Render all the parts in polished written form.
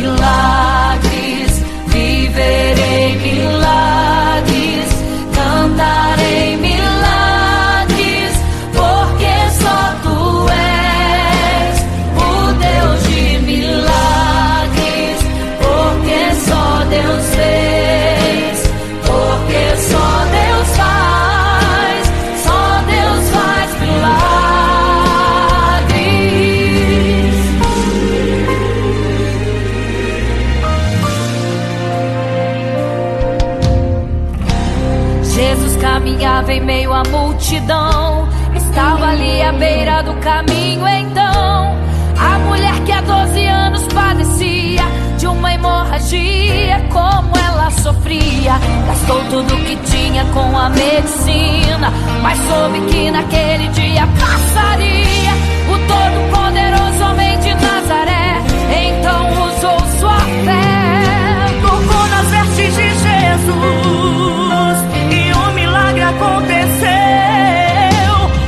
milagres, viverei milagres, cantarei milagres, porque só tu és o Deus de milagres, porque só Deus fez, porque só Deus faz, só Deus faz milagres. Jesus caminhava em meio à multidão, estava ali à beira do caminho. Então a mulher que há 12 anos padecia de uma hemorragia, como ela sofria, gastou tudo que tinha com a medicina, mas soube que naquele dia passaria o todo-poderoso homem de Nazaré. Então usou sua fé, tocou nas vestes de Jesus e um milagre aconteceu.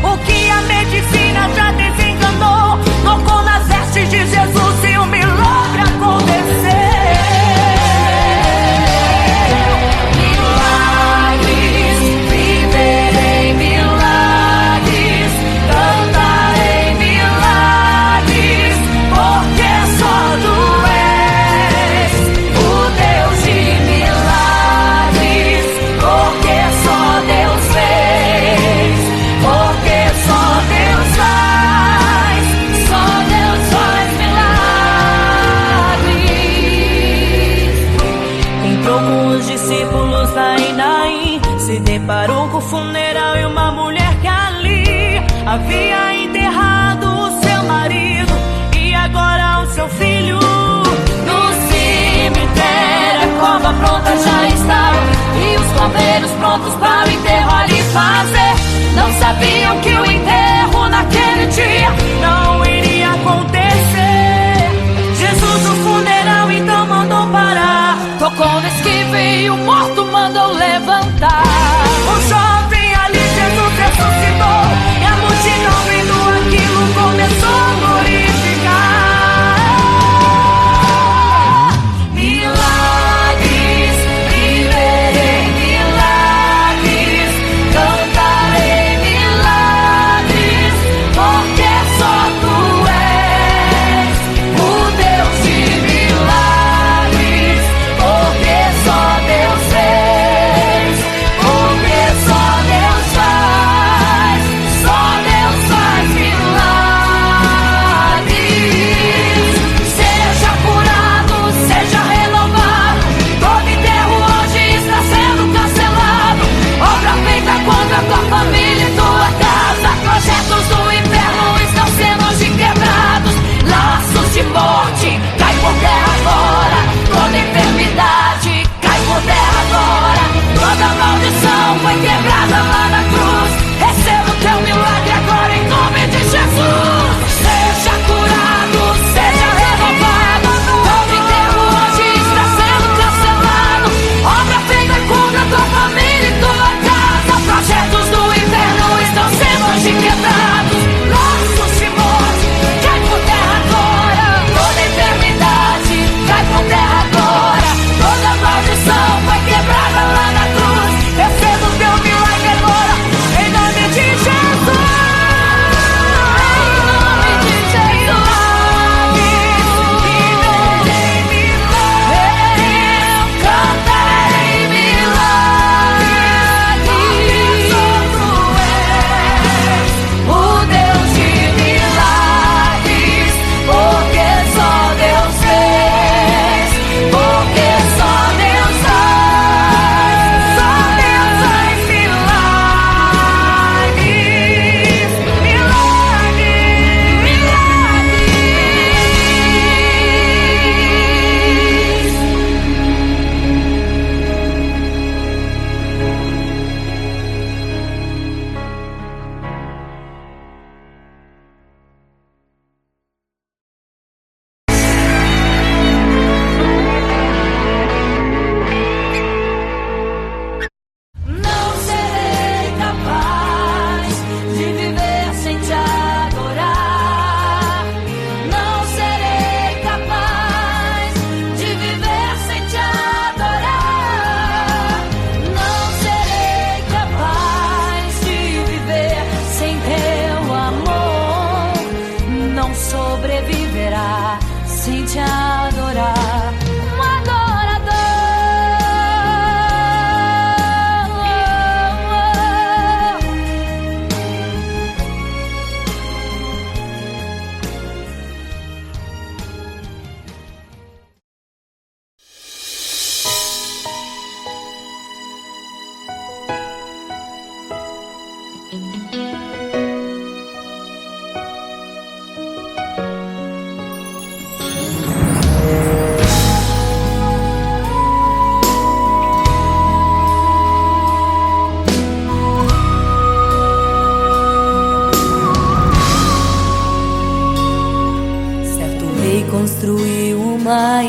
O que a medicina já desenganou, tocou nas vestes de Jesus e um milagre aconteceu. Milagres, viverei milagres, cantarei milagres, porque só tu és o Deus de milagres, porque só Deus fez, porque só Deus faz, só Deus faz milagres. Entrou com os discípulos lá em Naim, se deparou com o funeral e uma mulher que ali havia enterrado o seu marido e agora o seu filho. No cemitério a cova pronta já estava e os coveiros prontos para o enterro ali fazer. Não sabiam que o enterro naquele dia não iria acontecer. Jesus no funeral então mandou parar, tocou no esquife e o morto mandou levantar. O jovem ali Jesus ressuscitou e a multidão vendo aquilo começou a glorificar. Milagres, viverei milagres, cantarei milagres,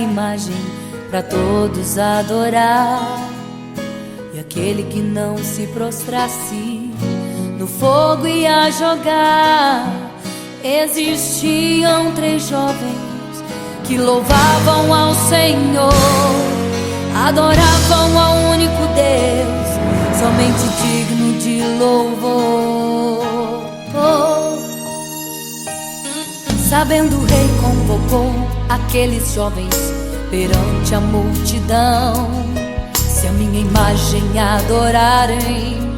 imagem para todos adorar. E aquele que não se prostrasse no fogo ia jogar. Existiam 3 jovens que louvavam ao Senhor, adoravam ao único Deus, somente digno de louvor. Sabendo, o rei convocou aqueles jovens perante a multidão. Se a minha imagem adorarem,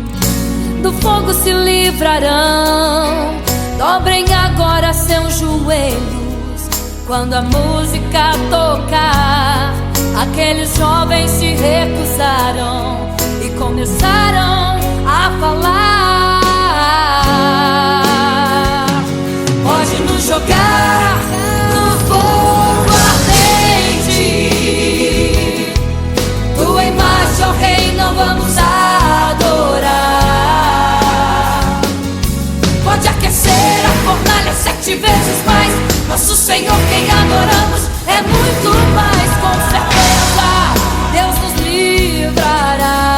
do fogo se livrarão. Dobrem agora seus joelhos quando a música tocar. Aqueles jovens se recusaram e começaram a falar: pode nos jogar no fogo ardente, tua imagem, ó Rei, não vamos adorar. Pode aquecer a fornalha 7 vezes mais, nosso Senhor quem adoramos é muito mais. Com certeza Deus nos livrará.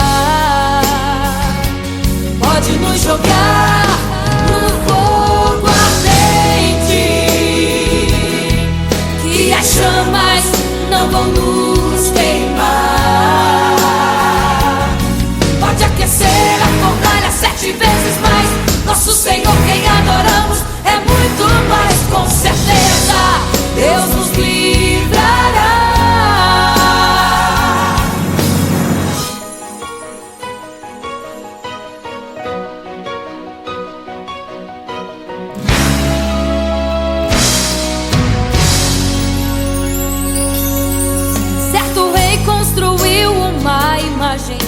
Pode nos jogar no fogo ardente, que as chamas não vão nos queimar. Pode aquecer a fornalha 7 vezes mais, nosso Senhor quem adoramos é muito mais. Com certeza Deus nos livrará. Certo rei construiu uma imagem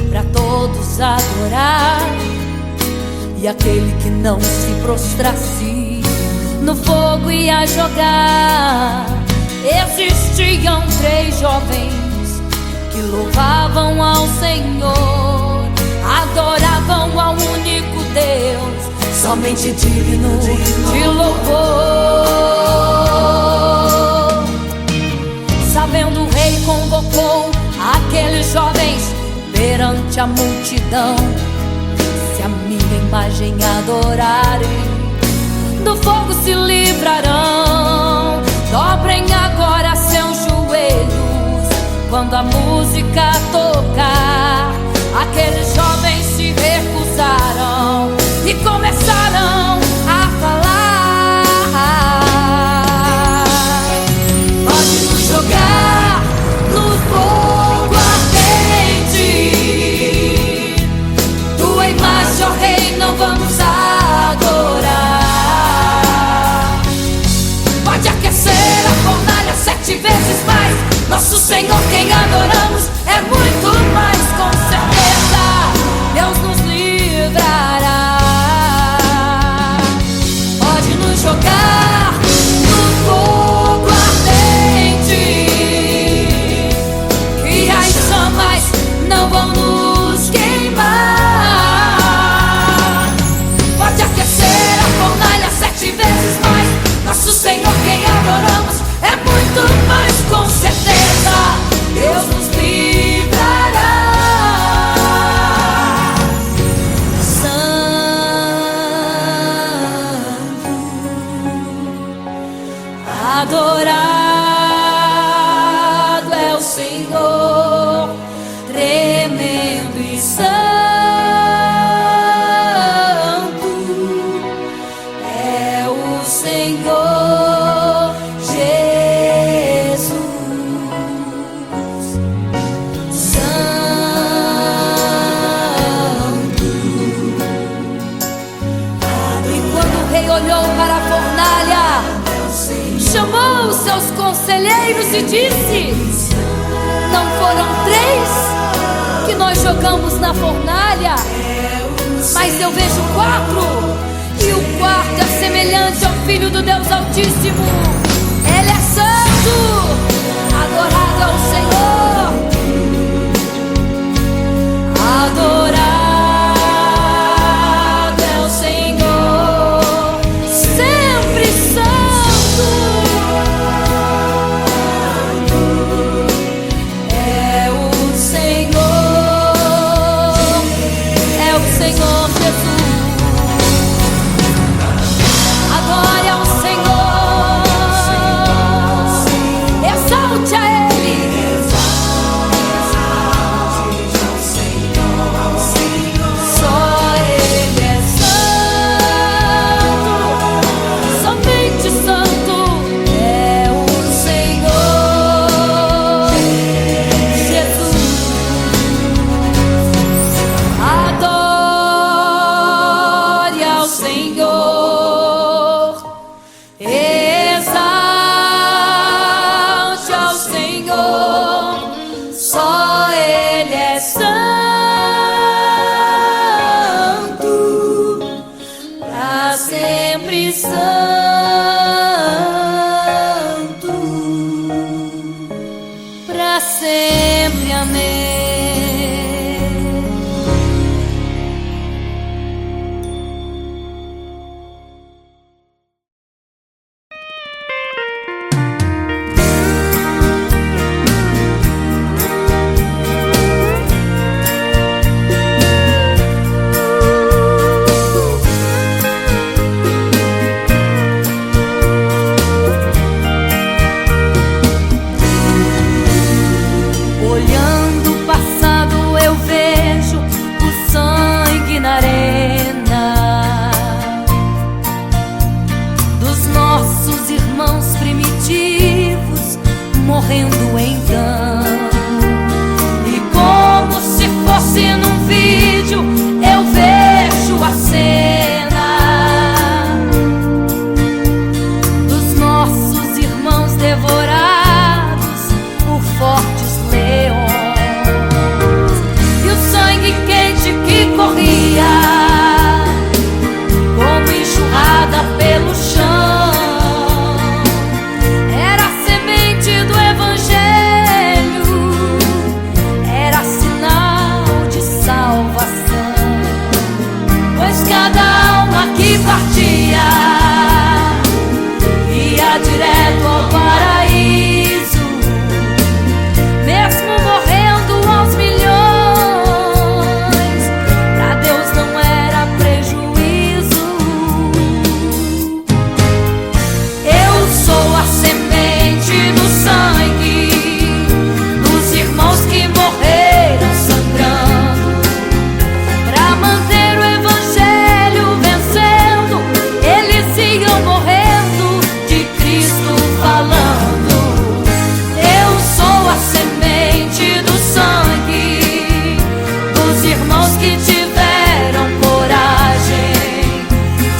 para todos adorar. E aquele que não se prostrasse no fogo ia jogar. Existiam 3 jovens que louvavam ao Senhor, adoravam ao único Deus, somente digno de louvor. Sabendo, o rei convocou aqueles jovens perante a multidão. Se a minha imagem adorarem, do fogo se livrarão. Dobrem agora seus joelhos quando a música tocar. Aqueles jovens se recusaram e começaram a falar: pode nos jogar no fogo ardente, tua imagem, ó Rei, não vamos adorar. Pode aquecer a fornalha 7 vezes mais, nosso Senhor quem adoramos é muito mais. Com certeza Deus nos livrará. Pode nos jogar no fogo ardente, que as chamas não vão nos queimar. Pode aquecer a fornalha 7 vezes mais, nosso Senhor quem adoramos é muito mais. Com certeza Deus nos livrará. Santo, adorado é o Senhor, tremendo e santo é o Senhor Jesus. Santo. E quando o rei olhou para a fornalha, chamou os seus conselheiros e disse: não foram 3 que nós jogamos na fornalha, mas eu vejo 4, e o quarto é semelhante ao Filho do Deus Altíssimo. Ele é santo, adorado ao Senhor, adorado é o Senhor, sempre santo. Senhor, só Ele é santo, pra sempre santo, pra sempre. Amém. Morrendo então, e como se fosse num vídeo, eu vejo a cena dos nossos irmãos devorados por fortes leões, e o sangue quente que corria como enxurrada pelo chão. Ia direto ao paraíso, mesmo morrendo aos milhões, pra Deus não era prejuízo. Eu sou a semente do sangue dos irmãos que morreram sangrando, pra manter o evangelho vencendo. Eles iam morrendo, de Cristo falando. Eu sou a semente do sangue dos irmãos que tiveram coragem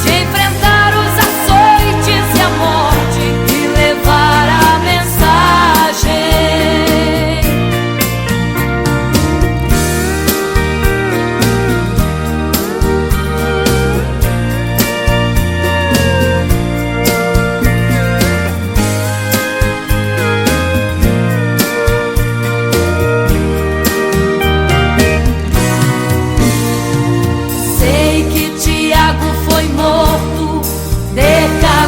de enfrentar os açoites e a morte e levar a mensagem. Sei que Tiago foi morto, decapitado,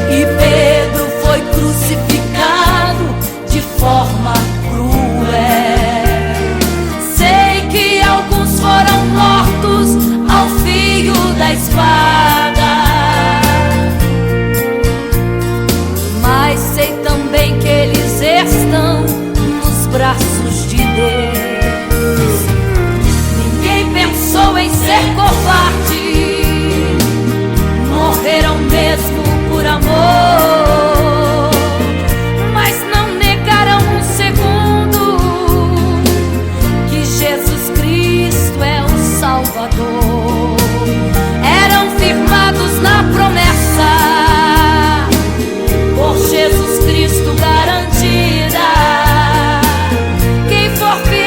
e Pedro foi crucificado de forma cruel. Sei que alguns foram mortos ao fio da espada, mas sei também que eles estão nos braços de Deus. Ninguém pensou em ser covarde, morreram mesmo por amor, mas não negaram um segundo que Jesus Cristo é o Salvador. Eram firmados na promessa, por Jesus Cristo garantida. Quem for fiel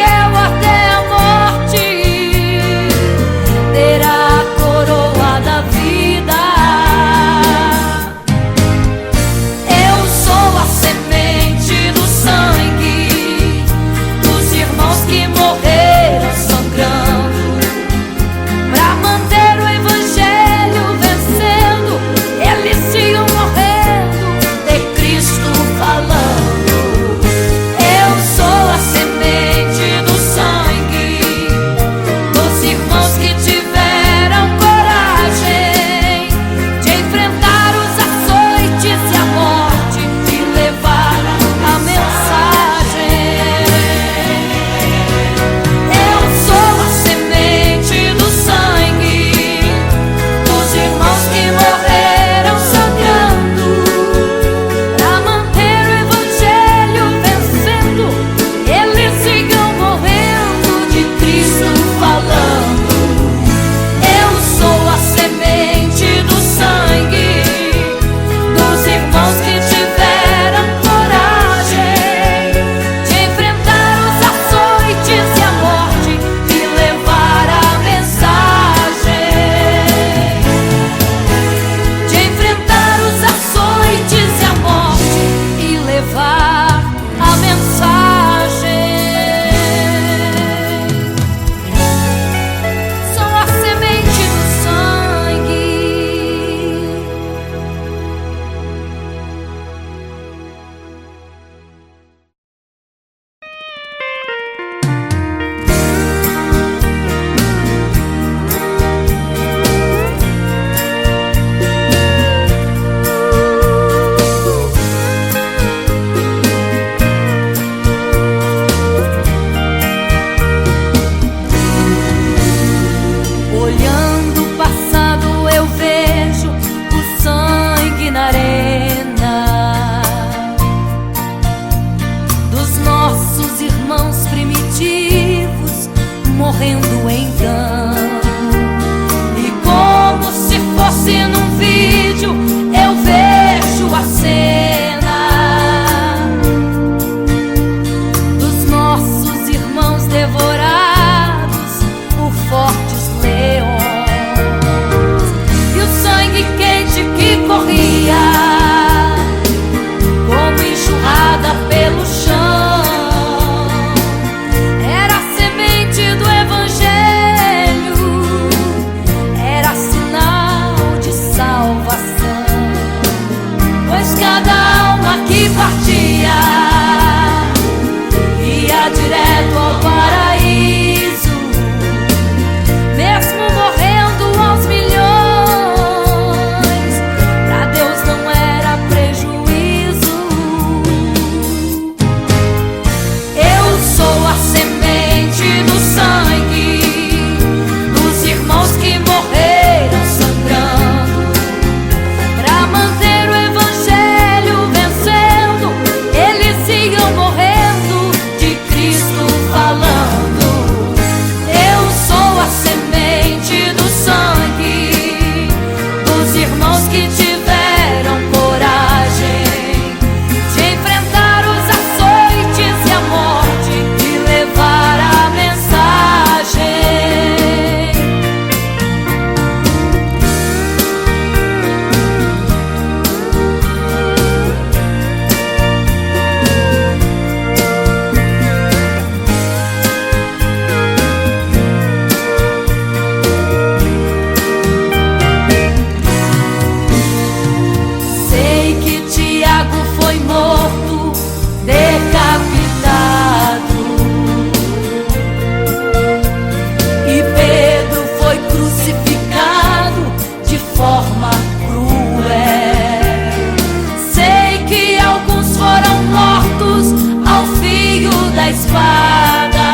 cada alma que partia ia direto ao paraíso, mesmo morrendo aos milhões. Pra Deus não era prejuízo. Eu sou a semente do sangue dos irmãos que morreram sangrando pra manter o evangelho vencendo. Eles iam morrendo, de Cristo falando. Eu sou a semente do sangue dos irmãos que tiveram coragem de enfrentar os açoites e a morte e levar a mensagem. Sei que Tiago foi morto, decapitado, e Pedro foi crucificado de forma cruel. Sei que alguns foram mortos ao fio da espada,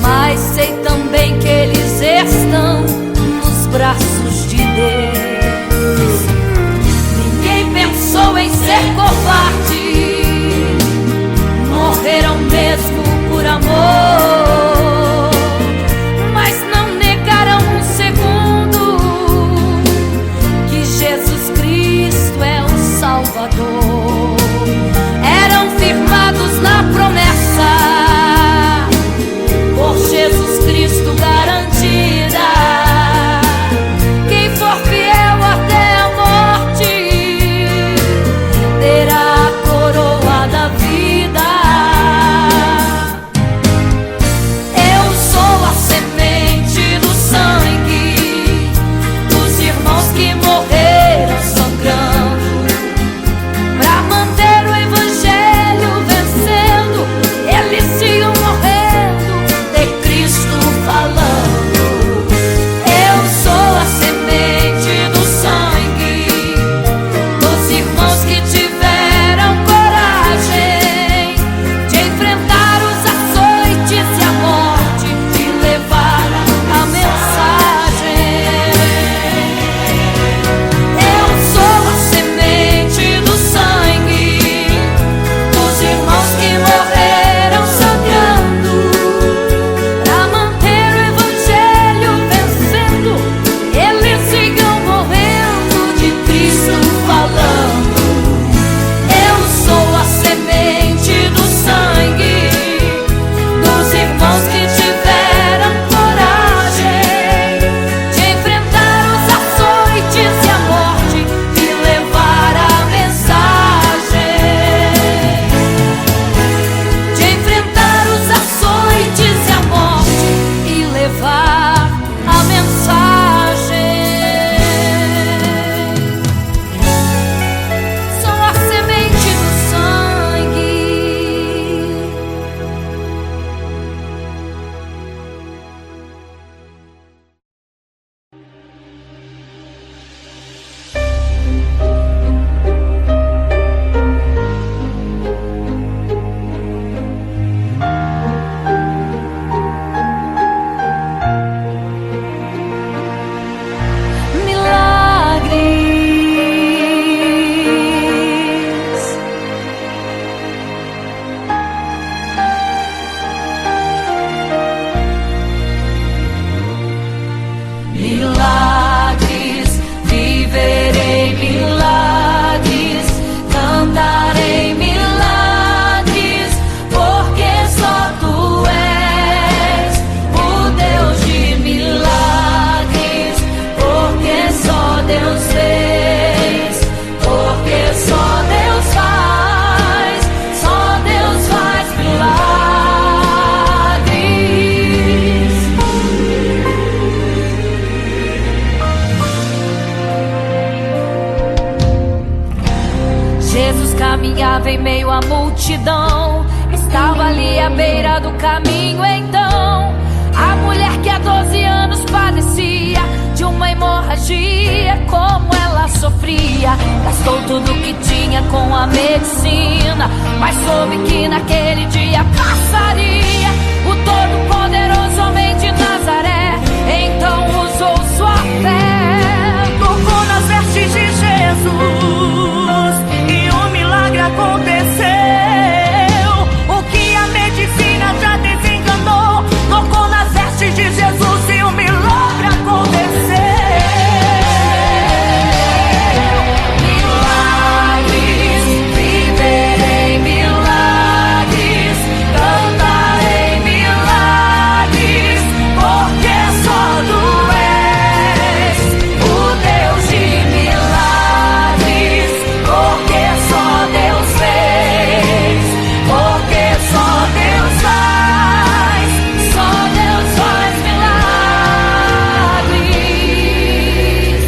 mas sei também que eles estão nos braços de Deus. Ninguém pensou em ser covarde, morreram mesmo por amor, mas não negaram um segundo que Jesus Cristo é o Salvador. Eram firmados na promessa, por Jesus Cristo garantida. Quem for fiel até a morte terá a coroa da vida. Eu sou a semente do sangue dos irmãos que morreram sangrando pra caminhava em meio à multidão. Estava ali à beira do caminho então a mulher que há 12 anos padecia de uma hemorragia. Como ela sofria, gastou tudo que tinha com a medicina, mas soube que naquele dia passaria o todo-poderoso homem de Nazaré. Então usou sua fé, tocou nas vestes de Jesus e um milagre aconteceu. O que a medicina já desenganou, tocou nas vestes de Jesus e um milagre aconteceu. Milagres, viverei milagres, cantarei milagres, porque só tu és o Deus de milagres, porque só Deus fez, porque só Deus faz, só Deus faz milagres.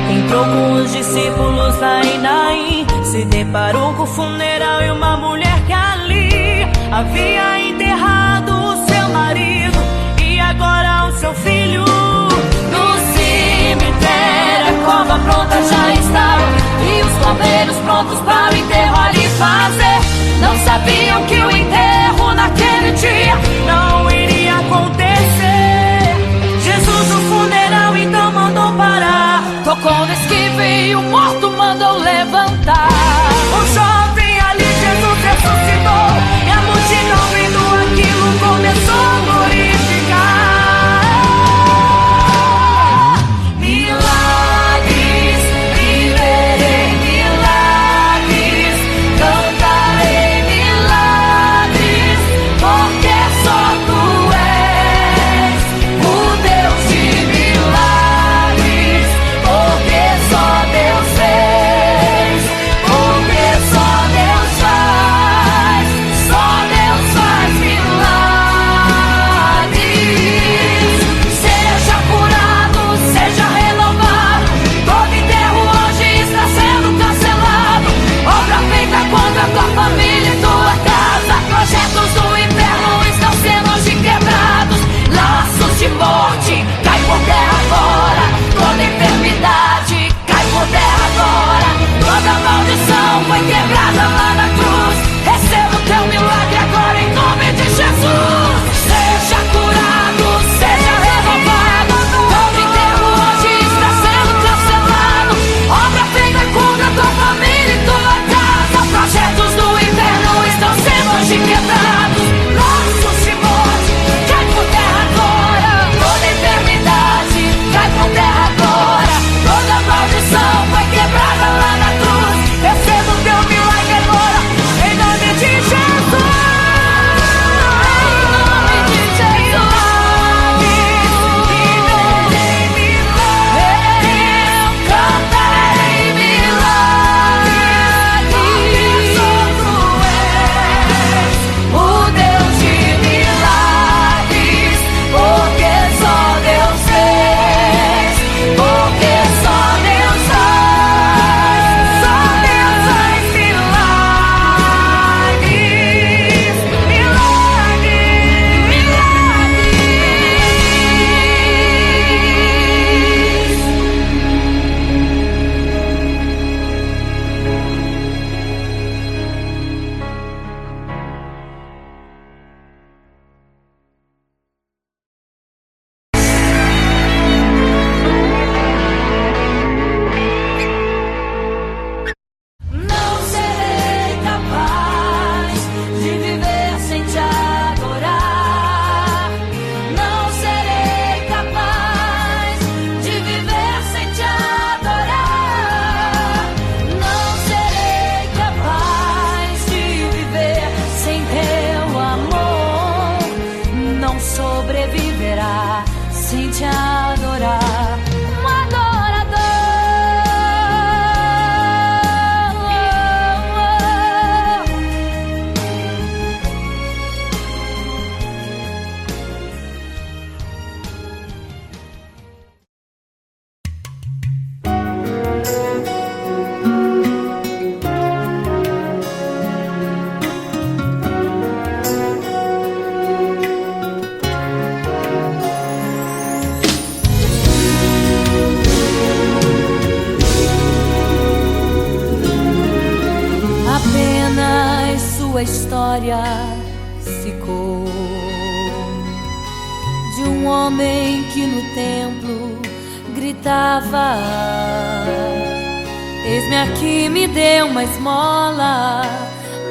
Entrou com os discípulos lá em Naim, se deparou com o funeral e uma mulher que ali havia enterrado o seu marido e agora o seu filho. No cemitério a cova pronta já estava e os bombeiros prontos para o enterro ali fazer. Não sabiam que o enterro naquele dia não iria acontecer. Jesus no funeral então mandou parar, tocou no esquive e o morto mandou levantar. o jovem ali Jesus ressuscitou e a multidão vendo aquilo começou a glorificar. Milagres, viverei milagres, sua história ficou de um homem que no templo gritava: eis-me aqui, me dê uma esmola.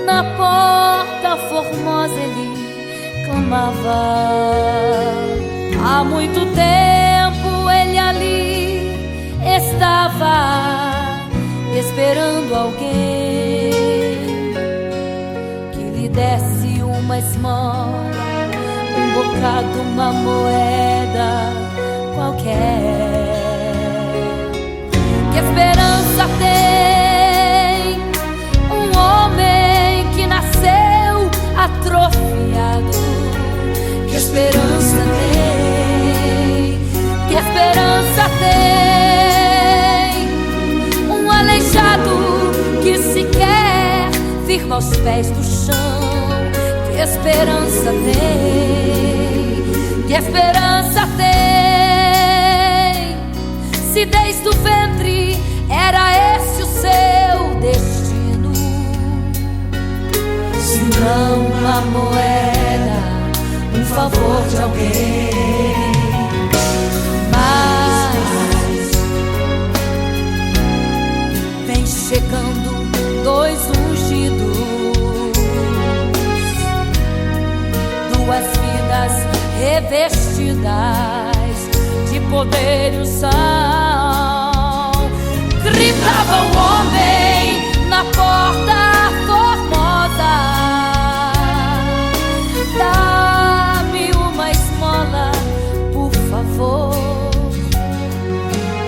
Na porta formosa ele clamava. Há muito tempo ele ali estava esperando alguém que lhe desse uma esmola, um bocado, uma moeda qualquer. Que esperança tem um homem que nasceu atrofiado? Que esperança tem? Que esperança tem um aleijado que sequer firma aos pés do chão? Que esperança tem? Que esperança tem? Se desde o ventre era esse o seu destino, se não uma moeda, um favor de alguém. Mas vem chegando dois ungidos, duas vidas revestidas de poder e unção. Gritava o homem na porta formosa: dá-me uma esmola, por favor.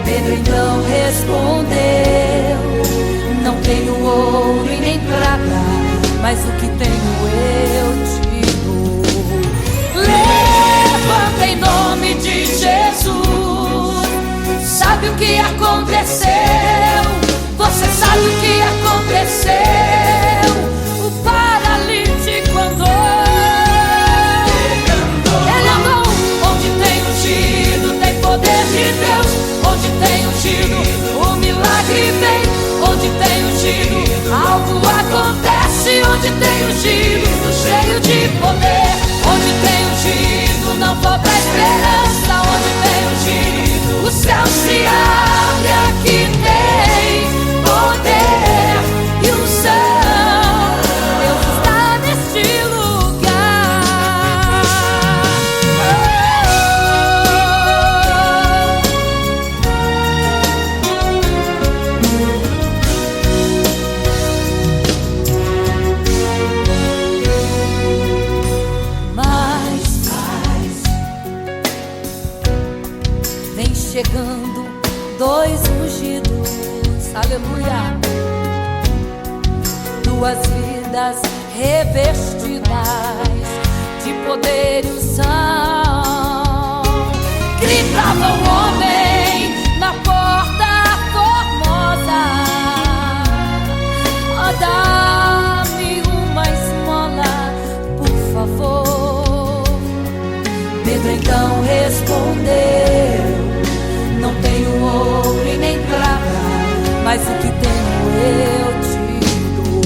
Pedro então respondeu: não tenho ouro e nem prata, mas o que tenho eu te dou. Levanta em nome de Jesus. Sabe o que aconteceu? Você sabe o que aconteceu? O paralítico andou. Ele andou. Onde tem ungido, tem poder de Deus. Onde tem ungido, o milagre vem. Onde tem ungido, algo acontece. Onde tem ungido, cheio de poder. Onde tem ungido, não falta esperança. Onde tem ungido, o céu se abre. Aqui tem poder e unção. Deus está neste lugar. Mas vem chegando dois ungidos, aleluia, duas vidas revestidas de poder e unção. Gritava o homem na porta formosa: oh, dá-me uma esmola, por favor. Pedro então respondeu: não tenho ouro e nem prata, mas o que tenho eu te dou.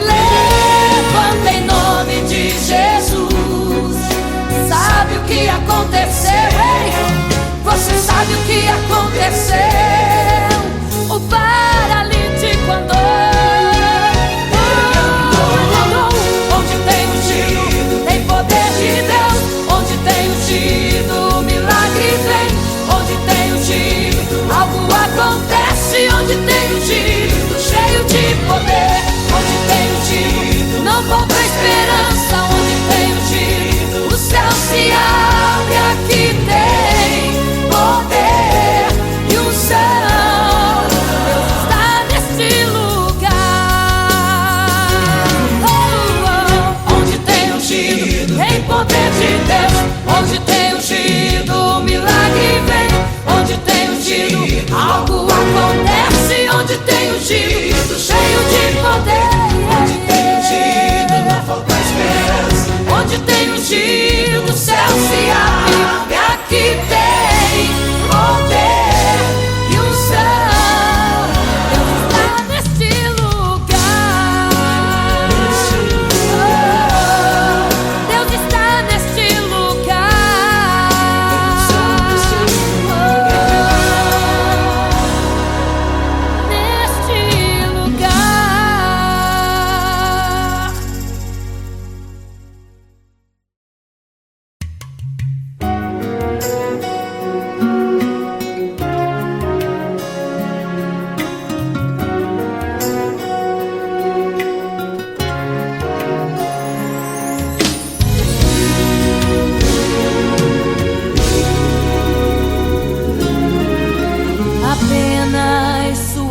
Levanta em nome de Jesus. Sabe o que aconteceu? Ei, você sabe o que aconteceu? O paralítico andou. Onde tem ungido, tem poder de Deus. Onde tem ungido, o milagre vem. Onde tem ungido, algo acontece. Onde tem ungido, cheio de poder. Onde tem ungido, não falta esperança. Onde tem ungido, o céu se abre. Aqui tem poder e unção.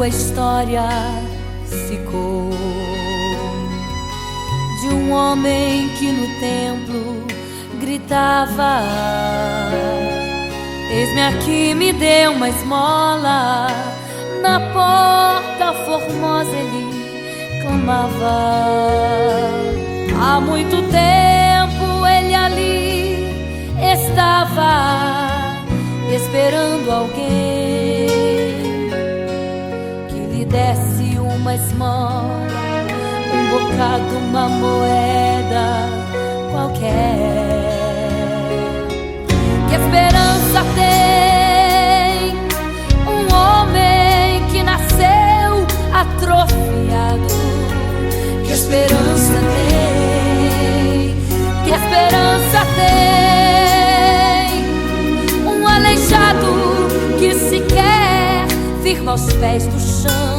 sua história ficou de um homem que no templo gritava: eis-me aqui, me dê uma esmola. Na porta formosa ele clamava. Há muito tempo ele ali estava esperando alguém que lhe desse uma esmola, um bocado, uma moeda qualquer. Que esperança tem um homem que nasceu atrofiado? Que esperança tem? Que esperança tem um aleijado que sequer firma os pés no chão?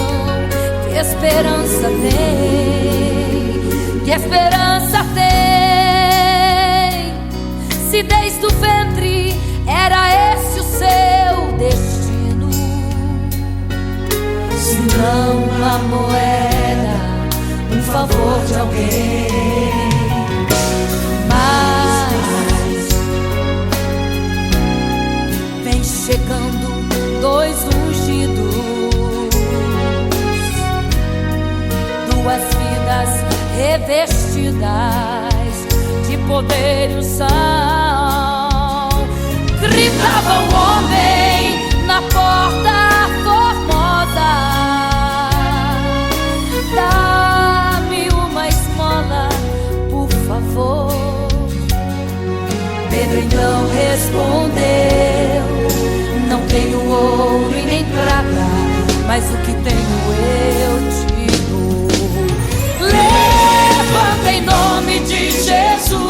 Que esperança tem? Que esperança tem? Se desde o ventre era esse o seu destino, se não uma moeda, um favor de alguém. Mas vem chegando dois ungidos, duas vidas revestidas de poder e unção. Gritava o homem na porta formosa: dá-me uma esmola, por favor. Pedro então respondeu: não tenho ouro e nem prata, mas o que tenho eu te dou. Levanta em nome de Jesus.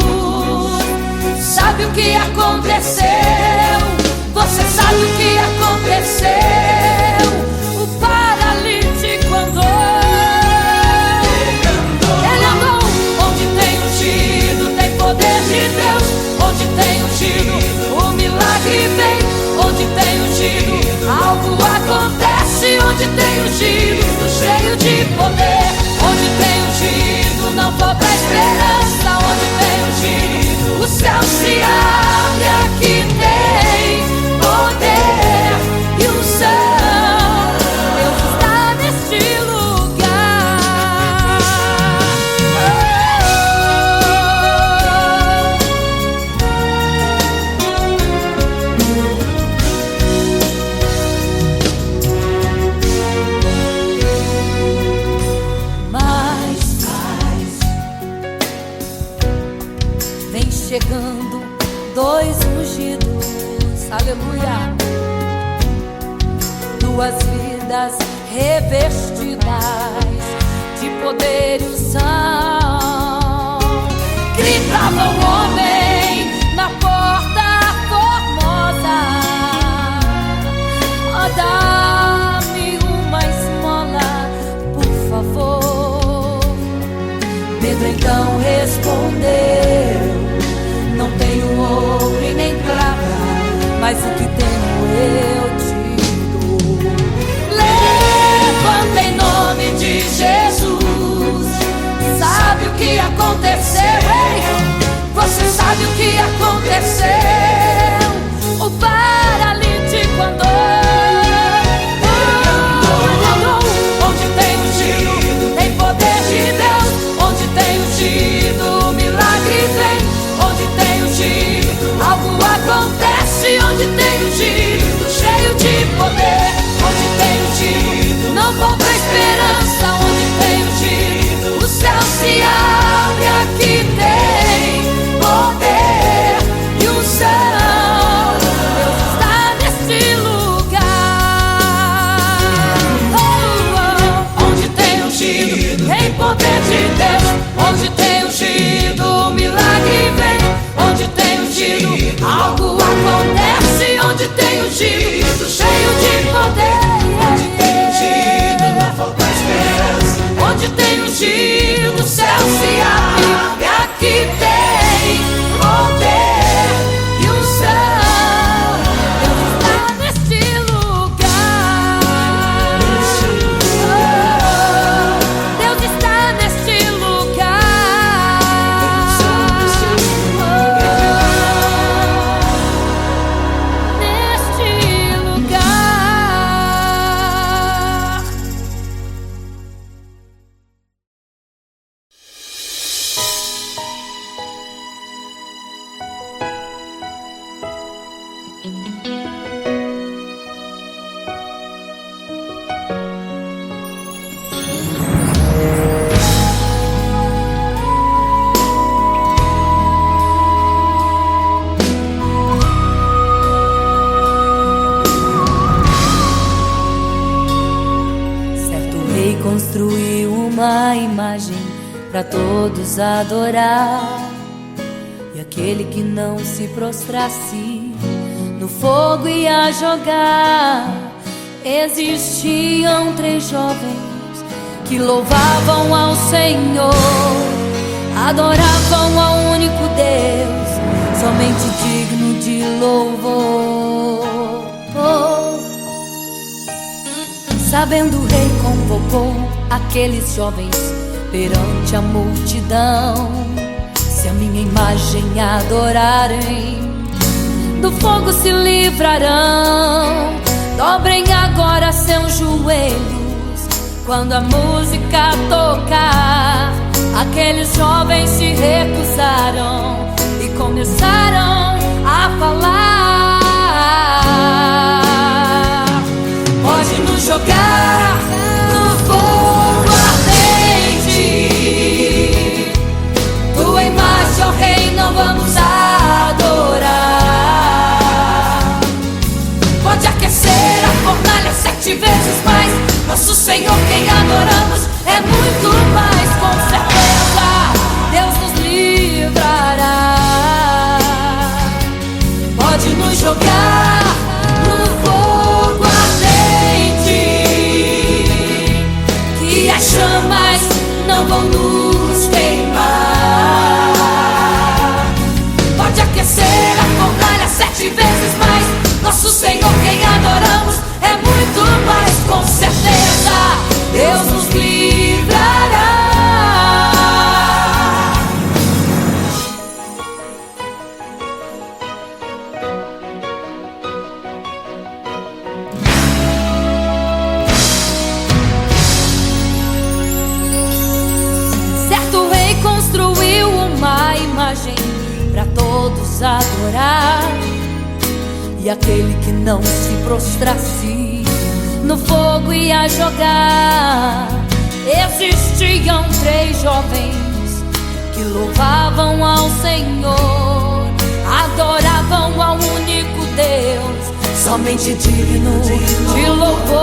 Sabe o que aconteceu? Você sabe o que aconteceu? O paralítico andou. Ele andou. Onde tem ungido, tem poder de Deus. Onde tem ungido, o milagre vem. Onde tem ungido, algo acontece. Onde tem ungido, cheio de poder. Onde tem ungido, não falta esperança. Onde tem ungido, o céu se abre. Aqui tem poder e unção. Deus está neste lugar. Mas vem chegando dois ungidos, aleluia, duas vidas revestidas de poder e unção. Gritava o homem na porta formosa: oh, dá-me uma esmola, por favor. Pedro então respondeu: não tenho ouro e nem prata, mas o que tenho eu te dou. Levanta em nome de Jesus. Sabe o que aconteceu? Ei, você sabe o que aconteceu? O paralítico andou. Onde tem ungido, tem poder de Deus. Onde tem ungido, o milagre rei construiu uma imagem para todos adorar, e aquele que não se prostrasse no fogo ia jogar. Existiam 3 jovens que louvavam ao Senhor, adoravam ao único Deus, somente digno de louvor. Sabendo, o rei convocou aqueles jovens perante a multidão. Se a minha imagem adorarem, do fogo se livrarão. Dobrem agora seus joelhos quando a música tocar. Aqueles jovens se recusaram e começaram a falar: pode nos jogar no fogo ardente, tua imagem, ó Rei, não vamos adorar. Pode aquecer a fornalha 7 vezes mais, nosso Senhor quem adoramos é muito mais. Com certeza Deus nos livrará. Pode nos jogar no fogo ardente, que as chamas não vão nos queimar. Pode aquecer a fornalha 7 vezes mais, nosso Senhor quem adoramos é muito mais. Com certeza Deus nos livrará. Certo rei construiu uma imagem para todos adorar, e aquele que não se prostrasse no fogo ia jogar. Existiam 3 jovens que louvavam ao Senhor, adoravam ao único Deus, somente digno de louvor.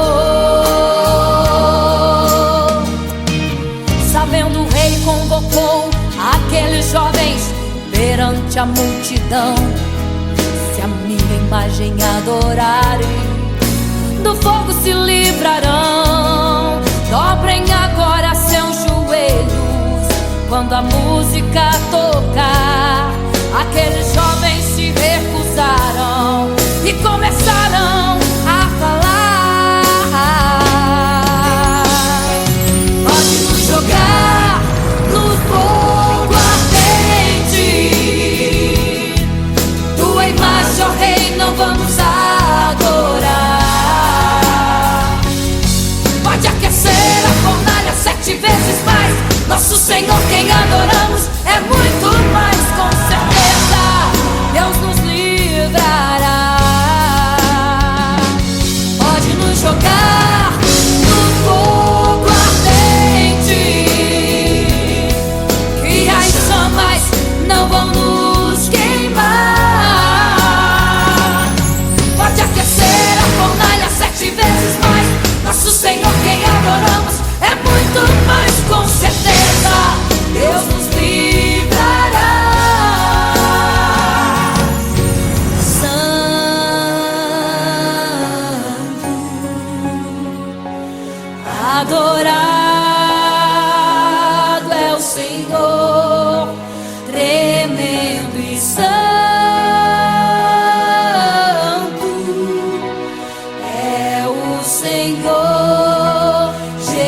Sabendo, o rei convocou aqueles jovens perante a multidão. Se a minha imagem adorarem, do fogo se livrarão. Dobrem agora seus joelhos quando a música tocar. Aqueles jovens se recusaram e começaram a falar: pode nos jogar no fogo ardente, tua imagem, ó Rei, não vamos adorar. Pode aquecer a fornalha 7 vezes mais, nosso Senhor quem adoramos é muito mais. Com certeza Deus nos livrará. Pode nos jogar no fogo ardente, que as chamas não vão nos queimar. Pode aquecer a fornalha 7 vezes mais, nosso Senhor quem adoramos é muito mais. Com certeza Deus nos livrará. Santo, adorado é o Senhor, tremendo e santo é o Senhor Jesus.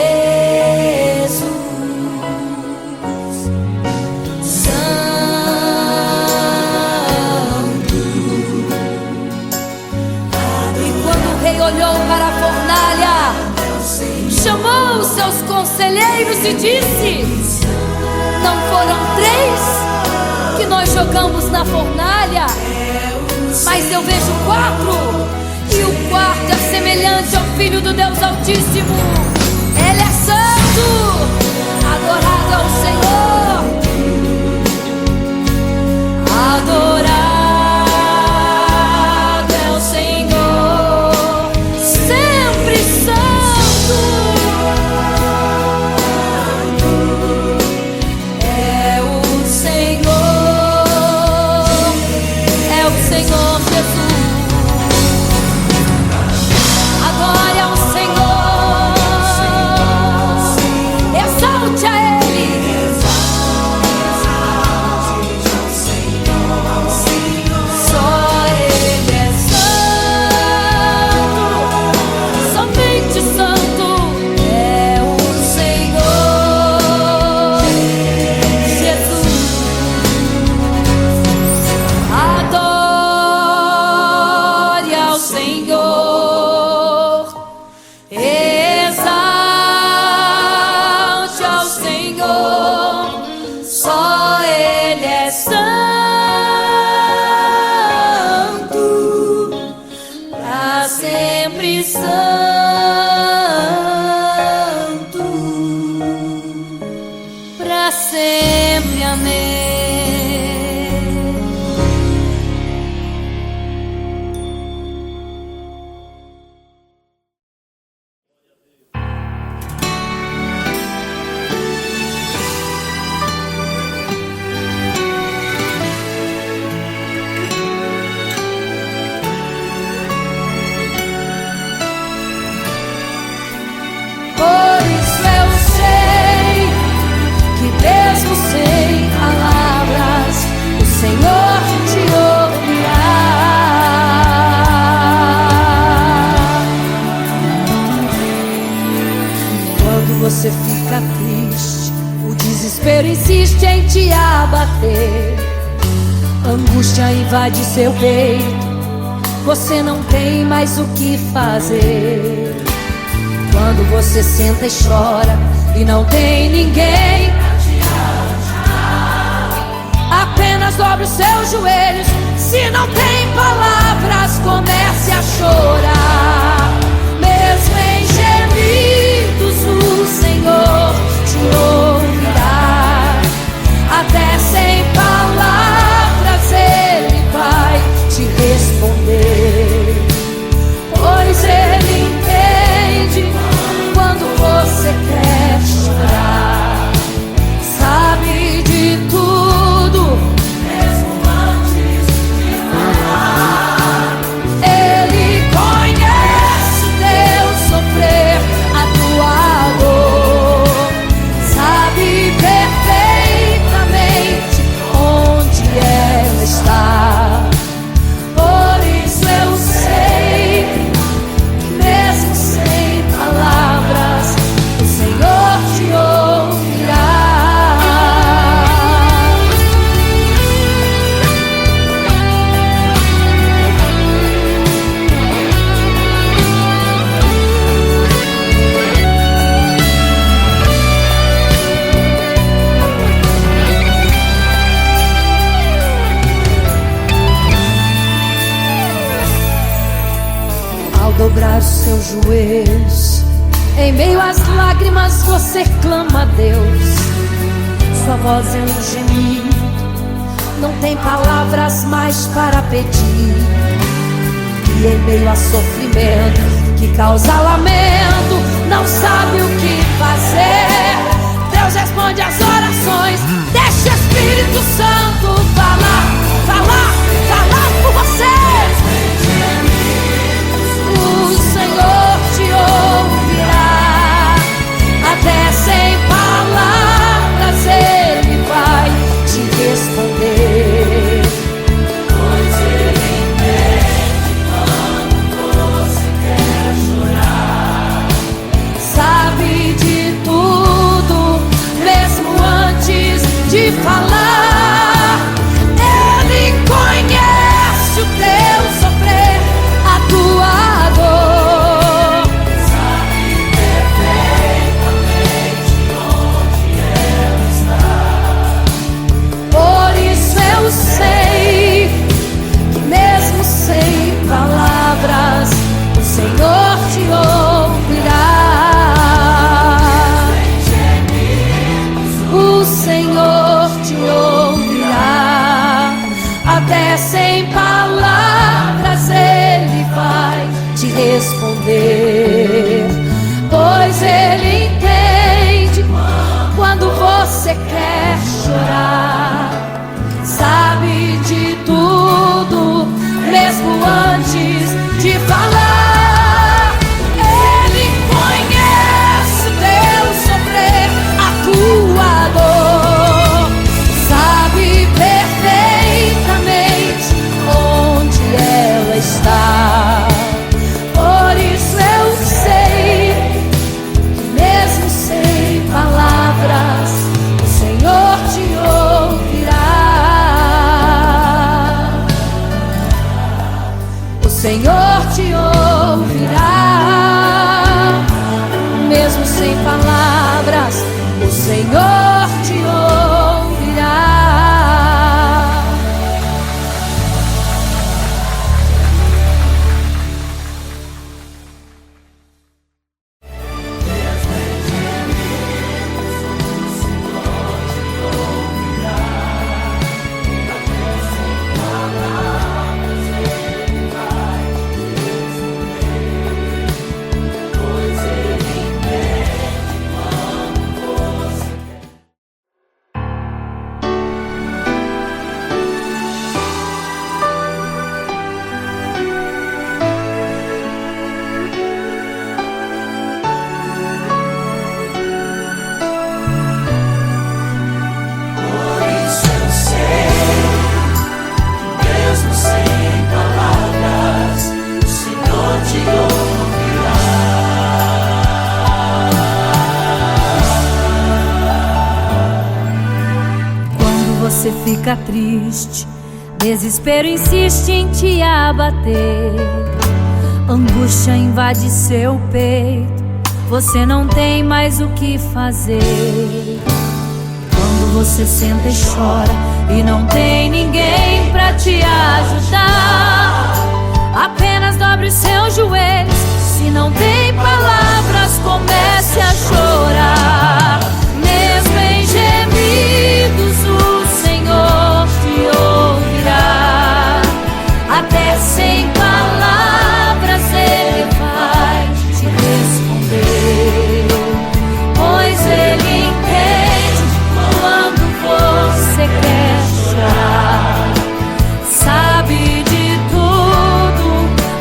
Santo. E quando o rei olhou para a fornalha, chamou os seus conselheiros e disse: não foram 3 que nós jogamos na fornalha, mas eu vejo 4, e o quarto é semelhante ao Filho do Deus Altíssimo. Ele é santo, adorado ao Senhor, adorado é o Senhor, sempre santo. Quando você fica triste, o desespero insiste em te abater. Angústia invade seu peito, você não tem mais o que fazer. Quando você senta e chora e não tem ninguém, apenas dobre os seus joelhos. Se não tem palavras, comece a chorar. Mesmo em gemidos, o Senhor te ouvirá. Até sem palavras Ele vai te responder, pois Ele entende quando você quer chorar. Sabe de tudo, mesmo antes de falar. Ele conhece o teu sofrer, a tua dor. Sabe perfeitamente onde ela está. Por isso eu sei que mesmo sem palavras, o Senhor te ouvirá. Ao dobrar os seus joelhos, em meio às lágrimas você clama a Deus. Sua voz é um gemido, não tem palavras mais para pedir. E em meio a sofrimento que causa lamento, não sabe o que fazer. Deus responde às orações. Deixa o Espírito Santo falar, falar, falar por você. O Senhor te ouvirá. Até sem palavras Ele vai te responder, pois Ele entende quando você quer chorar. Sabe de tudo, mesmo antes de falar. Ele conhece o teu sofrer, a tua dor. Sabe perfeitamente onde ela está. Por isso eu sei que mesmo sem palavras, o Senhor te ouvirá. O Senhor te ouvirá. Até sem palavras Ele vai te responder, pois Ele entende quando você quer chorar. Sabe de tudo, mesmo antes de falar. Ele conhece o teu sofrer, a tua dor. Sabe perfeitamente onde ela está. Por isso eu sei que mesmo sem palavras, o Senhor te ouvirá. O Senhor te ouvirá. Mesmo sem palavras, o Senhor te ouvirá. fica triste, desespero insiste em te abater, angústia invade seu peito, você não tem mais o que fazer. Quando você senta e chora e não tem ninguém pra te ajudar, apenas dobre os seus joelhos. Se não tem palavras, comece a chorar. Mesmo em gemidos, o Senhor te ouvirá. Até sem palavras Ele vai te responder, pois Ele entende quando você quer chorar. Sabe de tudo,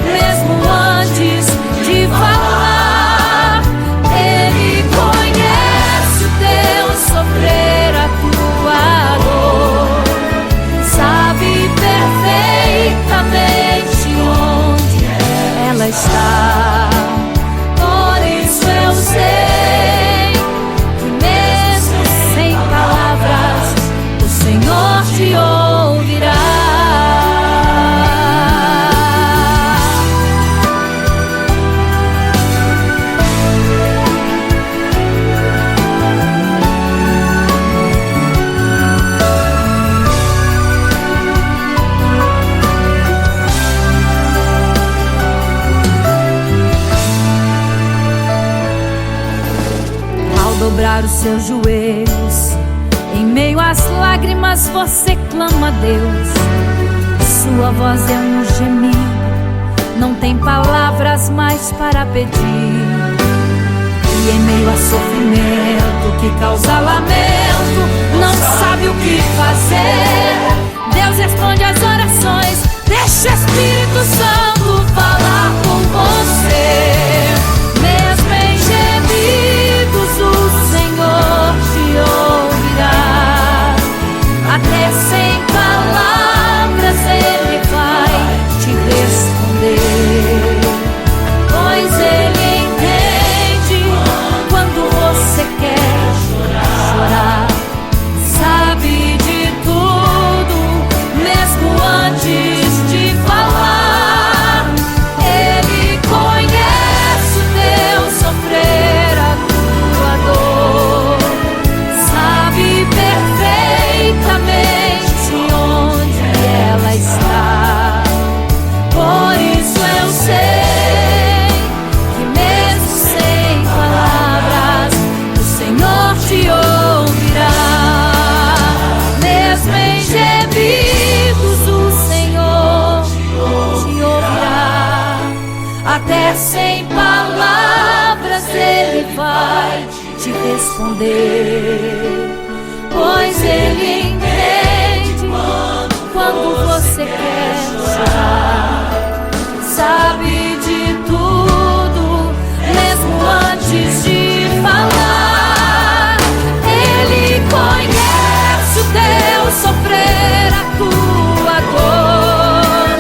mesmo antes de falar. Ele conhece o teu sofrer, a tua dor. Sabe perfeitamente onde ela está. Por isso eu sei que mesmo sem palavras o Senhor te ouvirá. Dobrar os seus joelhos, em meio às lágrimas você clama a Deus. Sua voz é um gemido, não tem palavras mais para pedir. E em meio a sofrimento que causa lamento, não sabe o que fazer. Deus responde às orações, deixa o Espírito Santo falar com você. Mesmo em gemidos, o Senhor te ouvirá. Até sem palavras Ele vai te responder, pois Ele entende quando você quer chorar. Sabe de tudo, mesmo antes de falar. Ele conhece o teu sofrer, a tua dor. Sabe perfeitamente onde ela está. Por isso eu sei que mesmo sem palavras o Senhor te ouvirá. Mesmo em gemidos o Senhor te ouvirá. Até sem palavras Ele vai te responder, pois Ele entende quando você quer chorar. Sabe de tudo, mesmo antes de falar. Ele conhece o teu sofrer, a tua dor.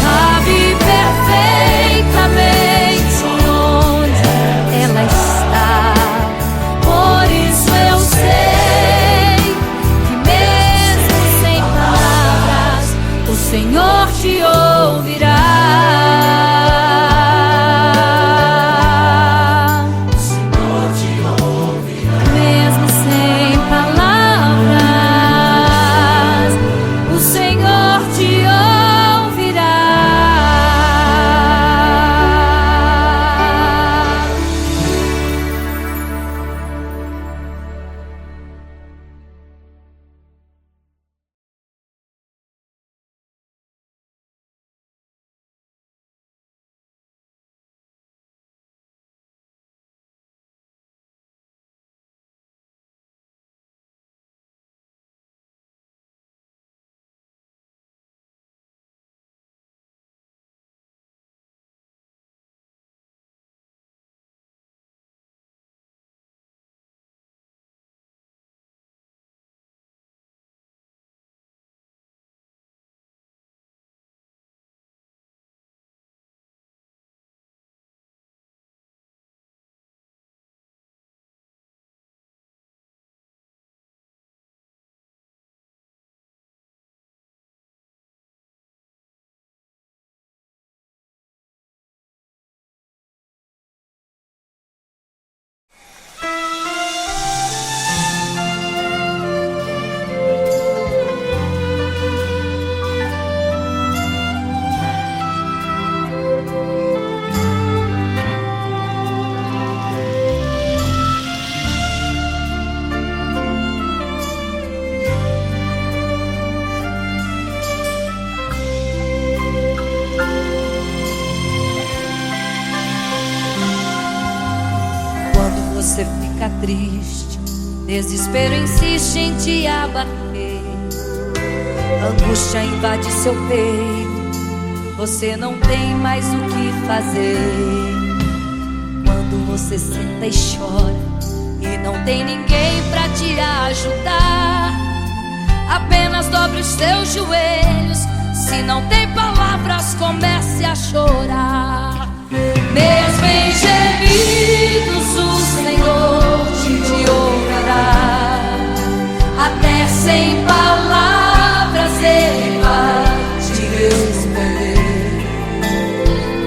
Sabe perfeitamente onde ela está. Por isso eu sei que mesmo sem palavras o Senhor te ouve. você fica triste, desespero insiste em te abater, angústia invade seu peito, você não tem mais o que fazer. Quando você senta e chora e não tem ninguém pra te ajudar, apenas dobre os seus joelhos. Se não tem palavras, comece a chorar. Mesmo em gemidos, o Senhor te ouvirá. Até sem palavras Ele vai te responder,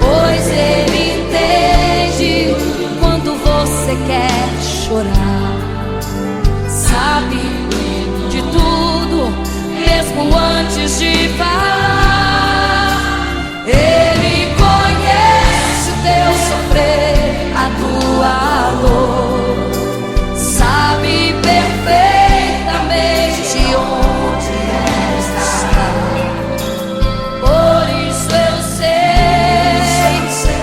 pois Ele entende quando você quer chorar. Sabe de tudo, mesmo antes de falar. Ele conhece o teu sofrer, a tua dor, sabe perfeitamente onde está. Por isso eu sei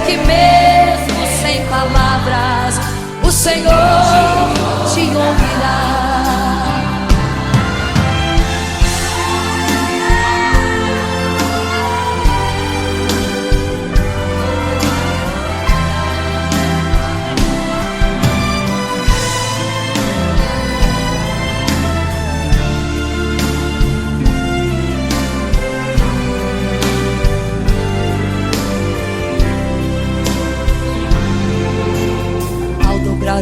que mesmo sem palavras o Senhor te ouvirá.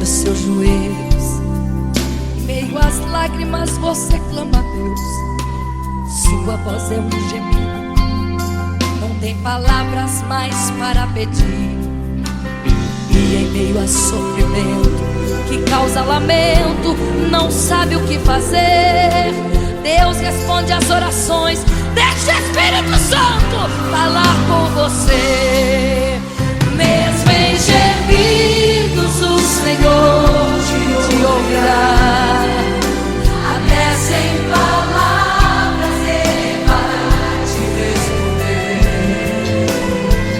Os seus joelhos, em meio às lágrimas você clama a Deus. Sua voz é um gemido, não tem palavras mais para pedir. E em meio a sofrimento que causa lamento, não sabe o que fazer. Deus responde às orações, deixa o Espírito Santo falar com você. Mesmo em gemidos o Senhor te ouvirá. Até sem palavras Ele vai te responder,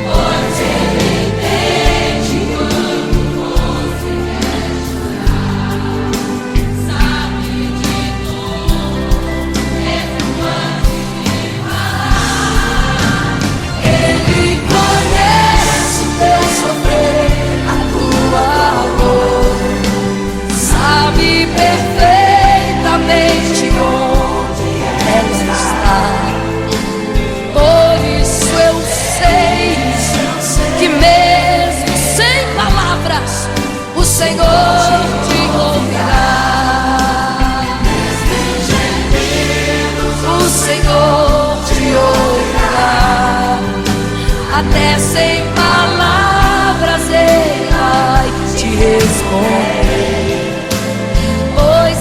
pois Ele entende quando você quer chorar. Sabe de tudo, mesmo antes de falar. Ele conhece o teu sofrer, a tua dor, sabe perfeitamente onde ela está. Por isso eu sei que mesmo sem palavras o Senhor te ouvirá. O Senhor te ouvirá. Até sem palavras Ele vai te responder, pois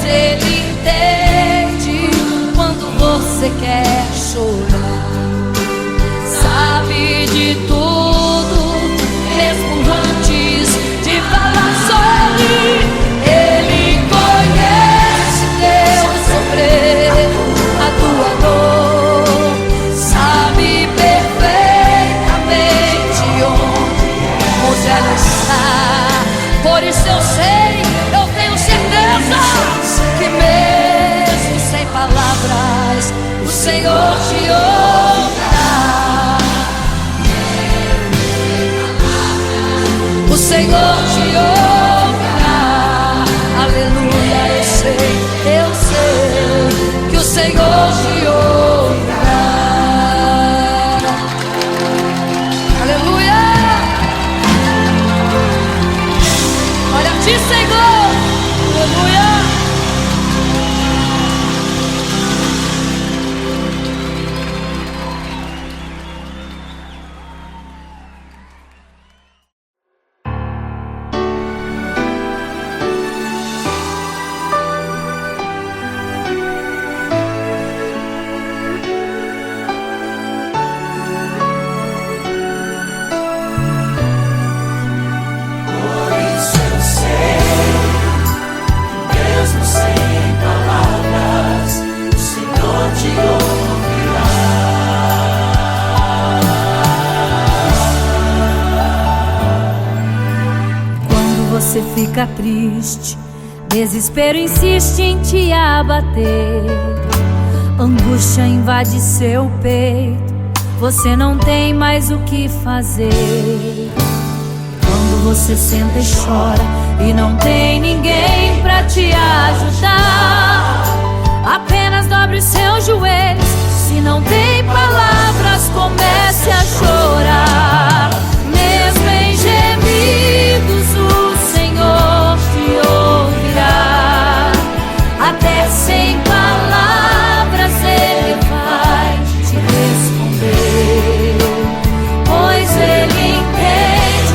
fica triste, desespero insiste em te abater, angústia invade seu peito, você não tem mais o que fazer. Quando você senta e chora e não tem ninguém pra te ajudar, apenas dobre os seus joelhos. Se não tem palavras, comece a chorar. Mesmo em gemidos, o Senhor te ouvirá. Até sem palavras Ele vai te responder, pois Ele entende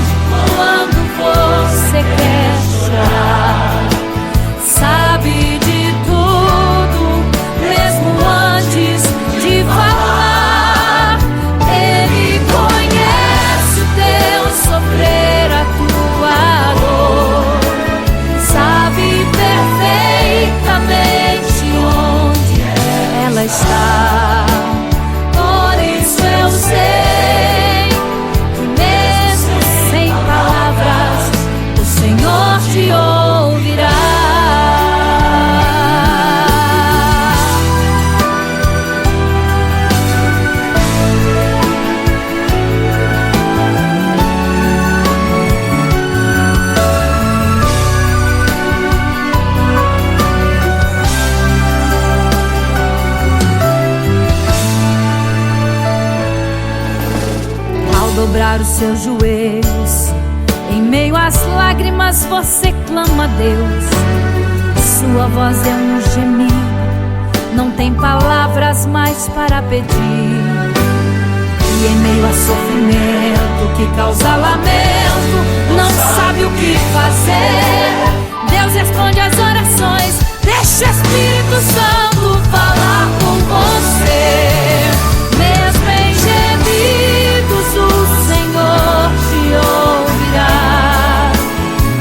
quando você quer chorar. Sabe de tudo, mesmo antes de falar. Ele conhece o teu sofrer, a tua dor. Sabe perfeitamente onde ela está. Por isso eu sei que mesmo sem palavras o Senhor te ouvirá. Ao dobrar os seus joelhos, em meio às lágrimas você clama a Deus. Sua voz é um gemido, não tem palavras mais para pedir. E em meio a sofrimento que causa lamento, não sabe o que fazer. Deus responde às orações, deixa o Espírito Santo falar com você. Mesmo em gemidos o Senhor te ouvirá.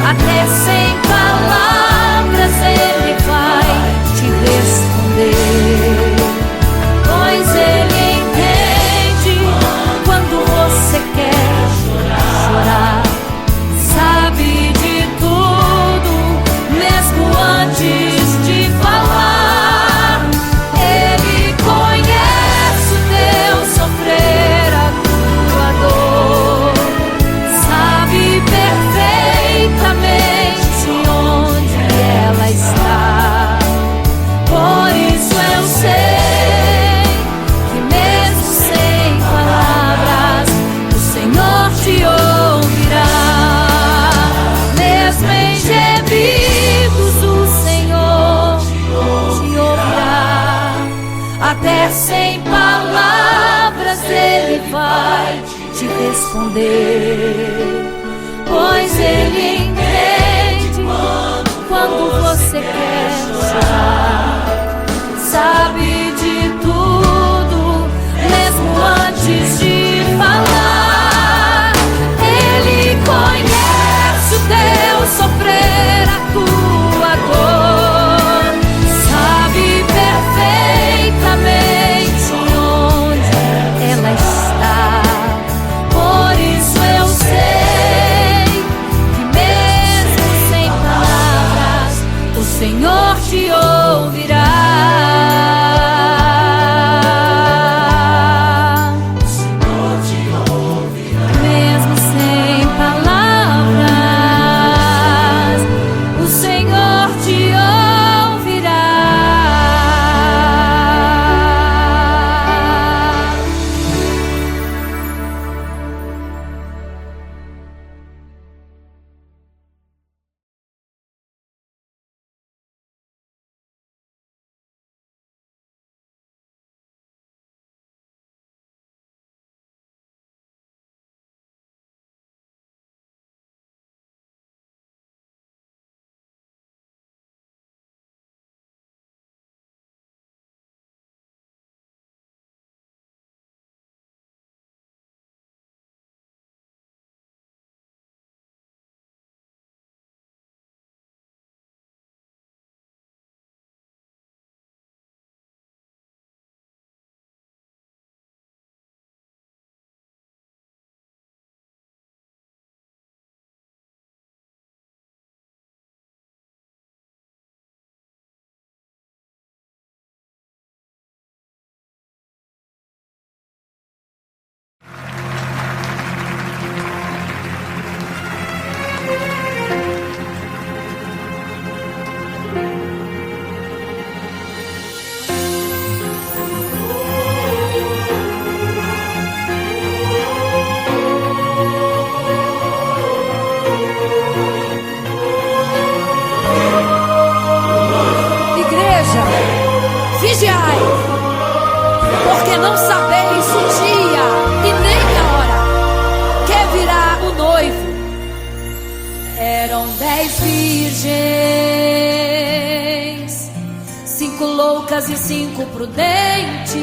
Até sem palavras Ele vai te responder, pois Ele entende quando você quer chorar. Sabe de tudo, mesmo antes de falar. Ele conhece o teu sofrer, a tua dor. Sabe perfeitamente onde ela está. Por isso eu sei que mesmo sem palavras o Senhor te ouvirá. Mesmo em gemidos o Senhor te ouvirá. Até sem palavras Ele vai te responder, pois Ele entende quando você quer chorar. Sabe de tudo, mesmo antes de falar. Ele conhece o teu sofrer, a tua dor. Sabe perfeitamente onde ela está. Por isso eu sei que mesmo sem palavras o Senhor te ouvirá. não sabeis o dia e nem a hora que virá o noivo. Eram 10 virgens, 5 loucas e 5 prudentes,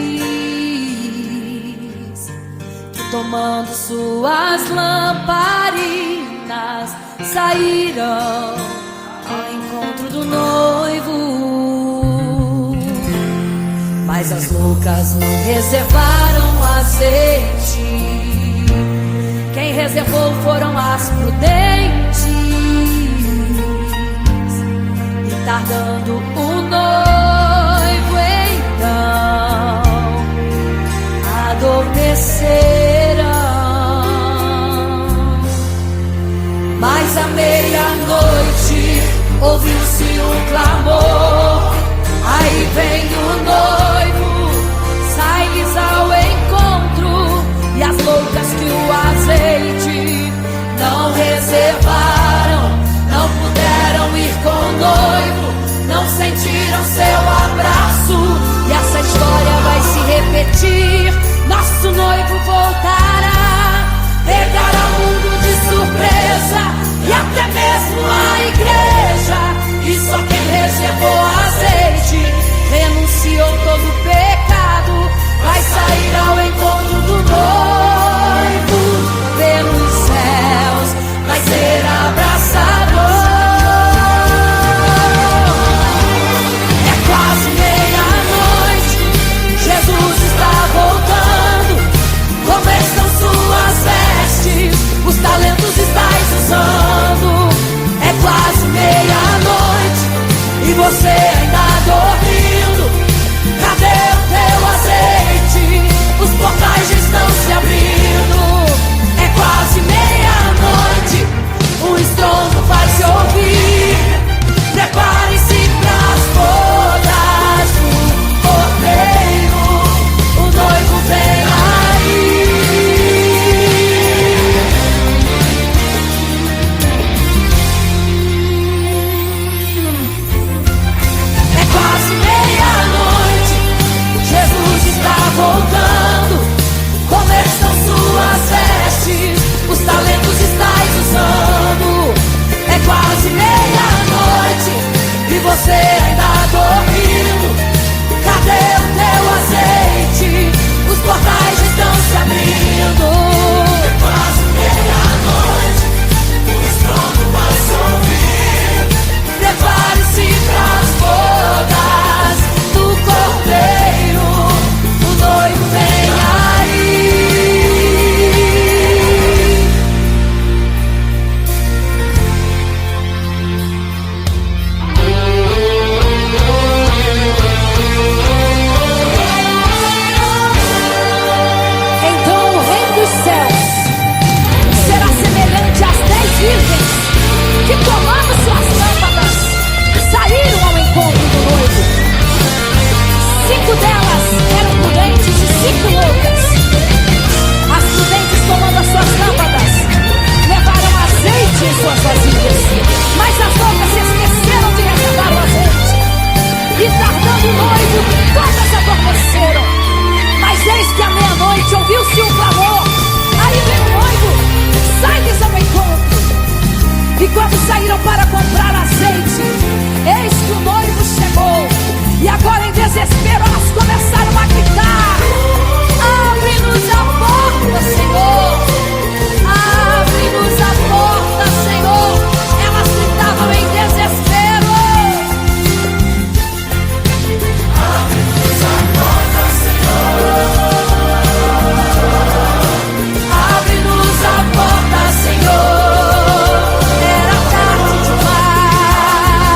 que tomando suas lamparinas saíram ao encontro do noivo. Mas as loucas não reservaram azeite, quem reservou foram as prudentes. E tardando o noivo então adormeceram. Mas à meia-noite ouviu-se um clamor: aí vem o noivo, sai-lhes ao encontro. E as loucas que o azeite não reservaram, não puderam ir com o noivo, não sentiram seu abraço. E essa história vai se repetir, nosso noivo voltará, pegará o mundo de surpresa e até mesmo a igreja. E só quem reservou azeite, renunciou todo o pecado, vai sair ao encontro do noivo. Pelos céus vai ser abraçador. É quase meia-noite, Jesus está voltando. Como estão suas vestes? Os talentos estáis usando. É quase meia-noite e você ainda dormindo. Cadê o teu azeite? Os portais já estão se abrindo. É quase meia-noite, o estrondo vai se ouvir. Prepare-se pras bodas do cordeiro, o noivo vem aí. É quase meia-noite, Jesus está voltando. Como estão suas vestes? Os talentos estáis usando. É quase meia-noite e você ainda dormindo. Cadê o teu azeite? Os portais estão se abrindo. É quase meia-noite, o estrondo vai se ouvir. Prepare-se pras bodas do cordeiro, o noivo vem aí. Então o reino dos céus será semelhante às 10 virgens que, tomando suas lâmpadas, saíram ao encontro do noivo. 5 delas eram prudentes e 5 loucas. As prudentes, tomando as suas lâmpadas, levaram azeite em suas vasilhas, mas as loucas se esqueceram de reservar o azeite. E tardando o noivo, todas adormeceram. Mas eis que à meia-noite ouviu-se um clamor: aí vem o noivo, sai-lhes ao encontro. E quando saíram para comprar azeite, eis que o noivo chegou. E agora em desespero elas começaram a gritar: abre-nos a porta, Senhor! Abre-nos a porta, Senhor! Elas gritavam em desespero: abre-nos a porta, Senhor! Abre-nos a porta, Senhor! Era tarde demais.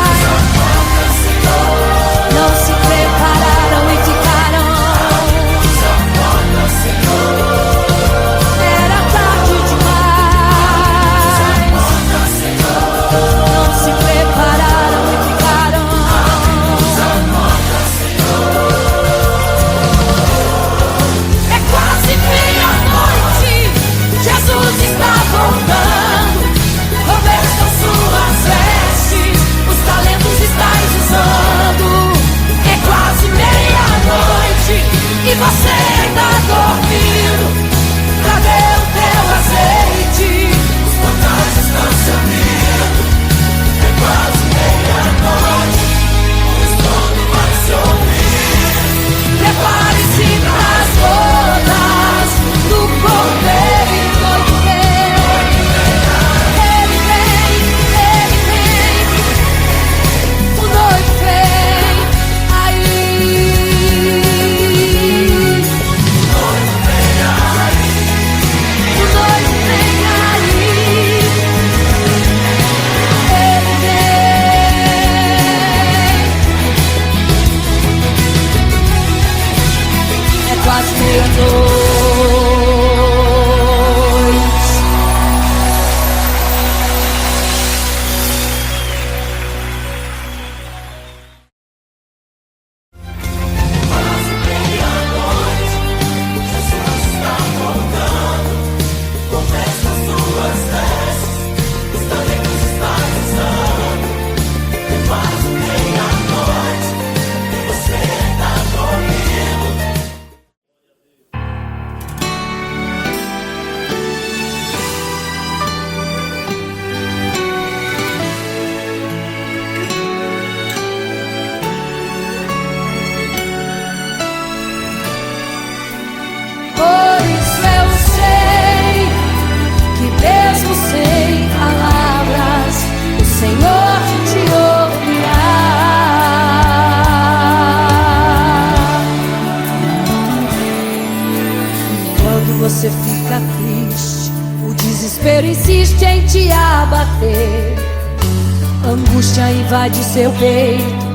angústia invade seu peito,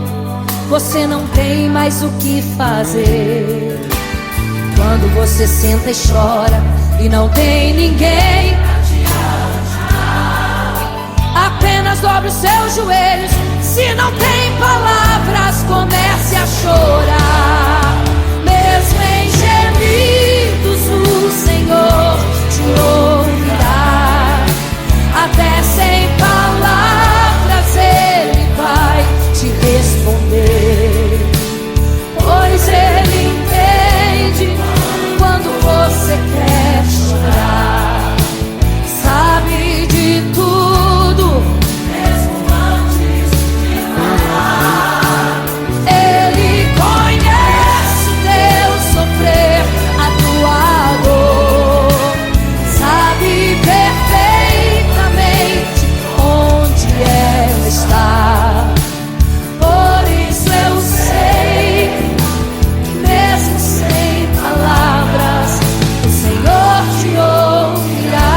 você não tem mais o que fazer. Quando você senta e chora e não tem ninguém, apenas dobre os seus joelhos. Se não tem palavras, comece a chorar. Mesmo em gemidos, o Senhor te ouvirá. Até sem palavras Ele vai te responder, pois Ele entende quando você quer chorar. Sabe de tudo, mesmo antes de falar. Ele conhece o teu sofrer, a tua dor. Sabe perfeitamente onde ela está. Por isso eu sei que mesmo sem palavras, o Senhor te ouvirá.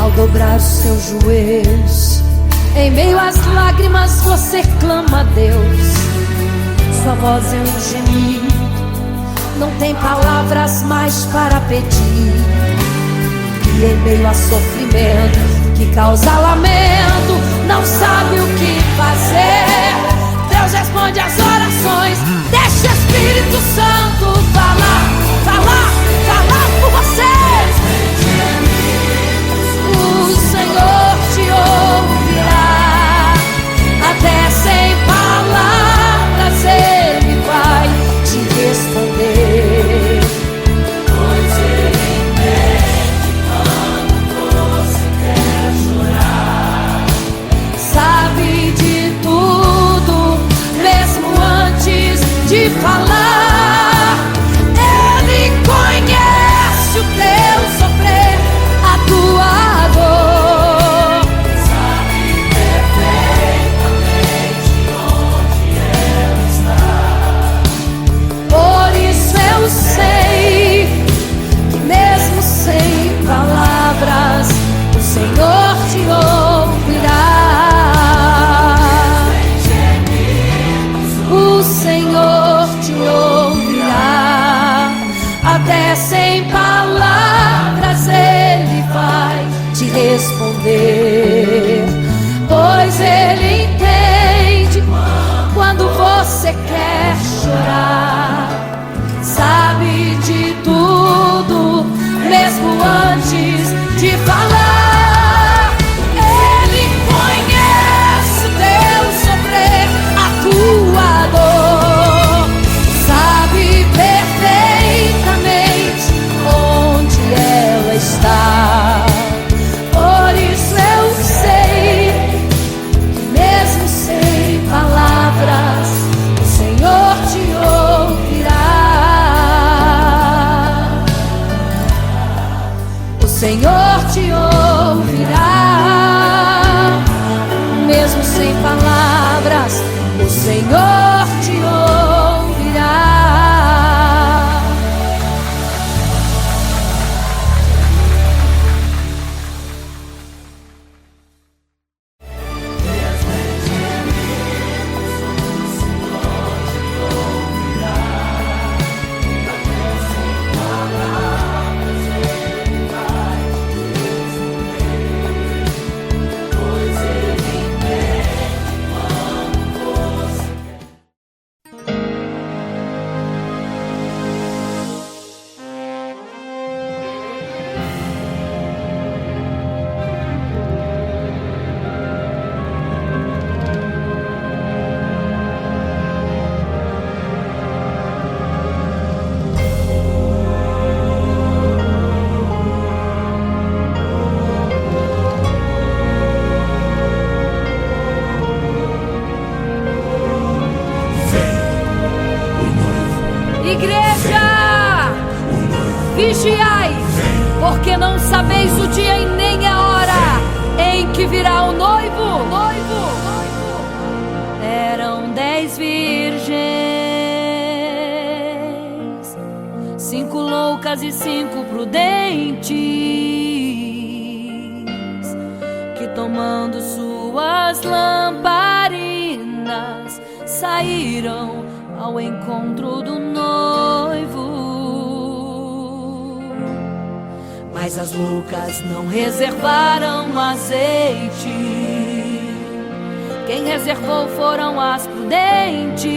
Ao dobrar os seus joelhos, em meio às lágrimas você clama a Deus. Sua voz é um gemido, não tem palavras mais para pedir. E em meio a sofrimento que causa lamento, não sabe o que fazer. Deus responde às orações. Deixa o Espírito Santo falar, falar, falar por você. O Senhor te ouvirá. Até sem palavras Ele vai te responder, pois Ele entende quando você quer chorar. Sabe de tudo, mesmo antes de falar. Ele conhece o teu sofrer, a tua dor. Sabe perfeitamente onde ela está. Por isso eu sei que mesmo sem palavras, o Senhor te ouvirá. O Senhor te ouvirá. Até sem palavras Ele vai te responder, pois Ele entende quando você quer chorar. Sabe de tudo, mesmo antes de falar. Ele conhece o teu sofrer, a tua dor. Sabe perfeitamente onde ela está. Por isso eu sei que mesmo sem palavras, o Senhor te ouvirá. O Senhor te ouvirá. Mesmo sem palavras, o Senhor te ouvirá. e 5 prudentes, que tomando suas lamparinas saíram ao encontro do noivo. Mas as loucas não reservaram azeite. Quem reservou foram as prudentes.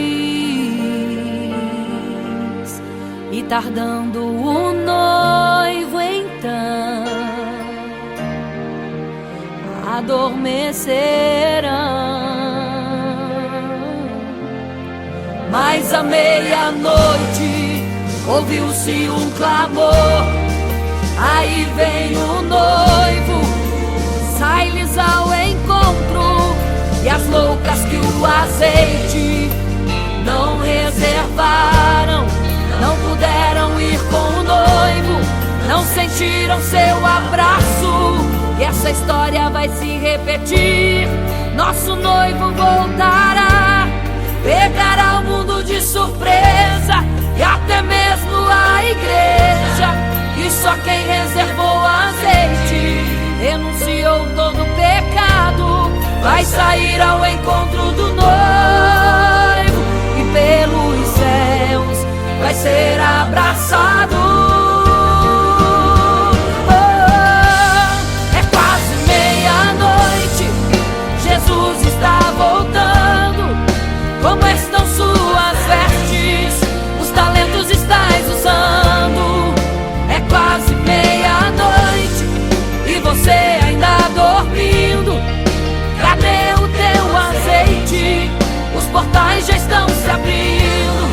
E tardando o noivo então, adormecerão. Mas à meia-noite ouviu-se um clamor. Aí vem o noivo, sai-lhes ao encontro. E as loucas que o azeite não reservaram, não puderam ir com o noivo, não sentiram seu abraço. E essa história vai se repetir. Nosso noivo voltará, pegará o mundo de surpresa, e até mesmo a igreja. E só quem reservou azeite, renunciou todo o pecado, vai sair ao encontro do noivo, e pelos céus vai ser abraçado. É quase meia-noite, Jesus está voltando. Como estão suas vestes? Os talentos estais usando. É quase meia-noite e você ainda dormindo. Cadê o teu azeite? Os portais já estão se abrindo.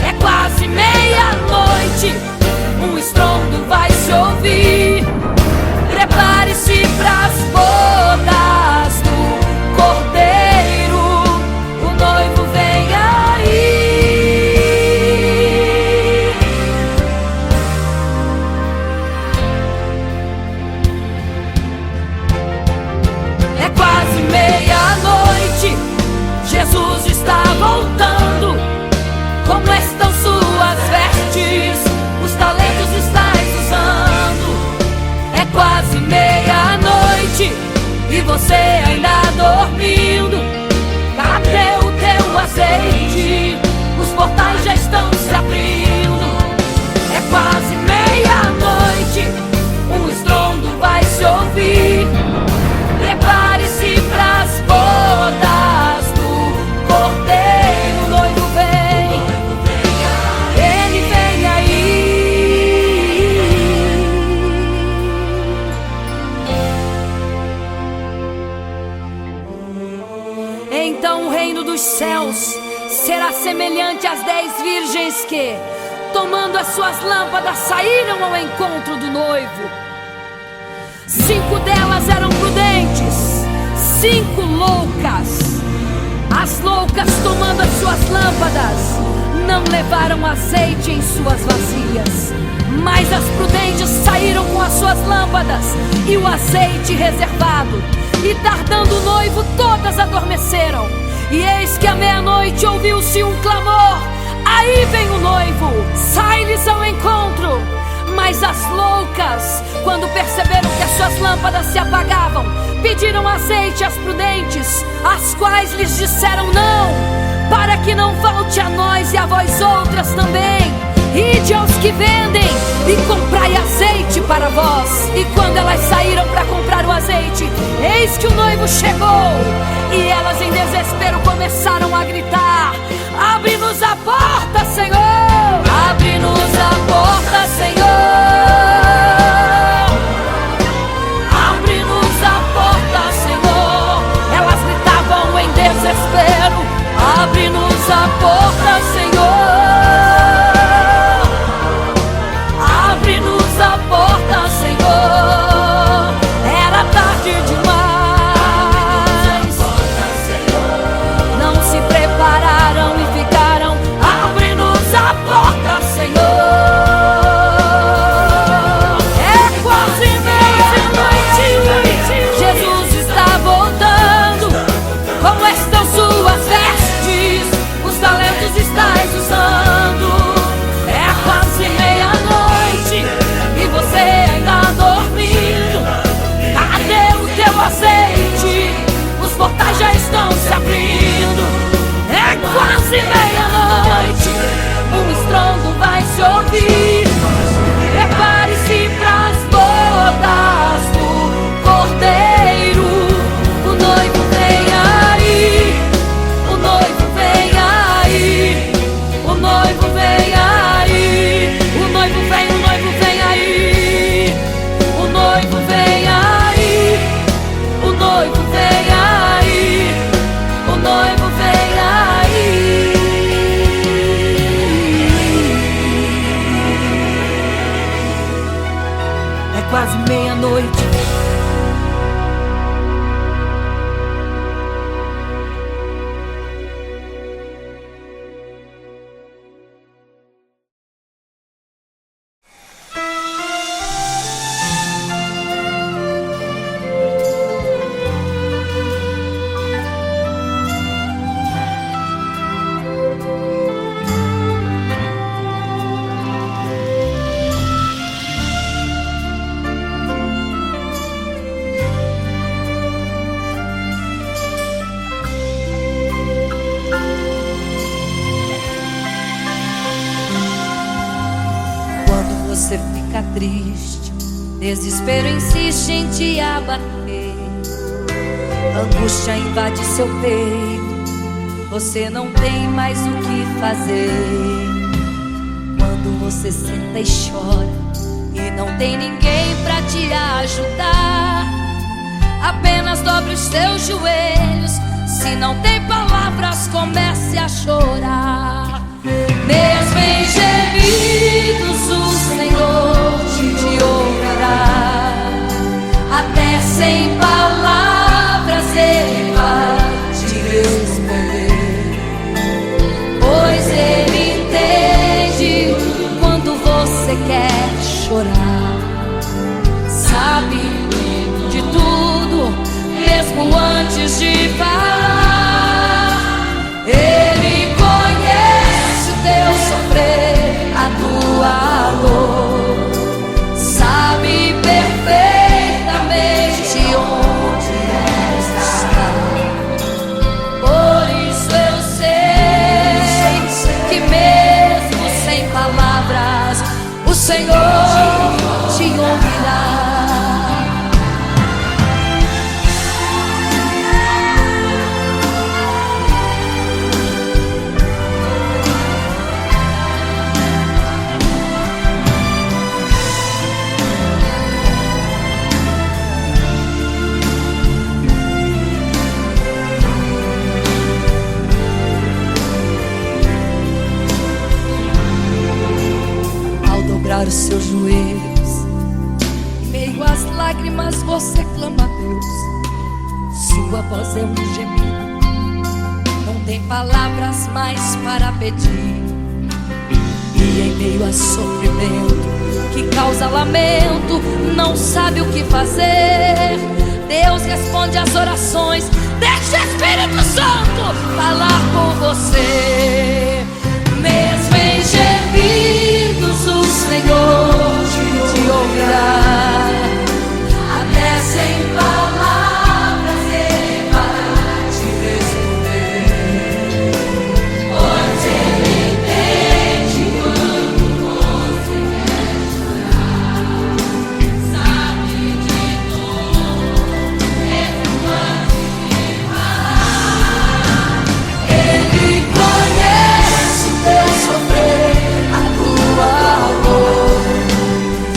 É quase meia-noite, um estrondo vai se ouvir. Prepare-se pras bodas do Cordeiro, o noivo vem aí. É quase meia-noite, Jesus está voltando. Como estão suas vestes? Os talentos estais usando. É quase meia-noite e você ainda dormindo. Cadê o teu azeite? Os portais já estão se abrindo. É quase meia-noite, um estrondo vai se ouvir. Prepare-se pras bodas do Cordeiro, o noivo vem. Ele vem aí. Então o reino dos céus será semelhante às 10 virgens que, tomando as suas lâmpadas, saíram ao encontro do noivo. 5 delas eram prudentes, 5 loucas. As loucas, tomando as suas lâmpadas, não levaram azeite em suas vasilhas. Mas as prudentes saíram com as suas lâmpadas e o azeite reservado. E tardando o noivo, todas adormeceram. E eis que à meia-noite ouviu-se um clamor. Aí vem o noivo, sai-lhes ao encontro. Mas as loucas, quando perceberam que as suas lâmpadas se apagavam, pediram azeite às prudentes, as quais lhes disseram não, para que não falte a nós e a vós outras também. Ide aos que vendem e comprai azeite para vós. E quando elas saíram para comprar o azeite, eis que o noivo chegou. E elas em desespero começaram a gritar: abre-nos a porta, Senhor! Abre-nos a porta, Senhor! Abre-nos a porta, Senhor! Elas gritavam em desespero: abre-nos a porta, Senhor! Abre-nos a porta, Senhor! Era tarde demais. Não se prepararam e ficaram: abre-nos a porta, Senhor! quase meia-noite. Você fica triste, desespero insiste em te abater, angústia invade seu peito, você não tem mais o que fazer. Quando você senta e chora e não tem ninguém pra te ajudar, apenas dobre os seus joelhos. Se não tem palavras, comece a chorar. Mesmo em gemidos o Senhor te ouvirá, até sem palavras Ele vai te responder, pois Ele entende quando você quer chorar. Sabe de tudo, mesmo antes de falar. Ele conhece o teu sofrer, a tua dor, sabe perfeitamente onde está. Por isso eu sei que mesmo sem palavras o Senhor te ouvirá. Os seus joelhos, em meio às lágrimas você clama a Deus. Sua voz é um gemido, não tem palavras mais para pedir. E em meio a sofrimento que causa lamento, não sabe o que fazer. Deus responde às orações, deixa o Espírito Santo falar com você. Mesmo em gemidos o Senhor te ouvirá, até sem palavras Ele vai te responder, pois Ele entende quando você quer chorar. Sabe de tudo, mesmo antes de falar. Ele conhece o teu sofrer, a tua dor,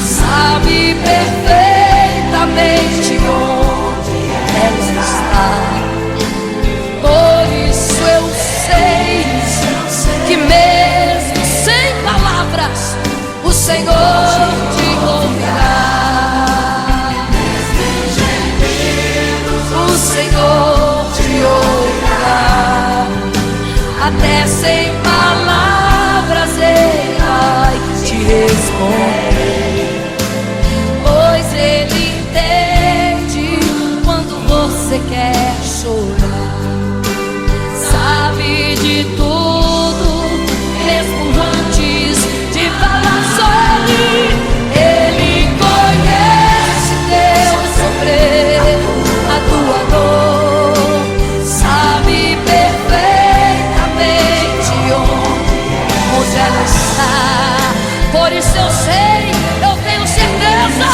sabe perfeitamente onde ela está. Por isso eu sei que mesmo sem palavras o Senhor te ouvirá. O Senhor te ouvirá, até sem palavras Ele vai te responder, pois Ele entende quando você quer chorar. Sabe de tudo, mesmo antes de falar sobre. Ele conhece teu sofrer, a tua dor, sabe perfeitamente onde ela está. Por isso eu sei, eu tenho certeza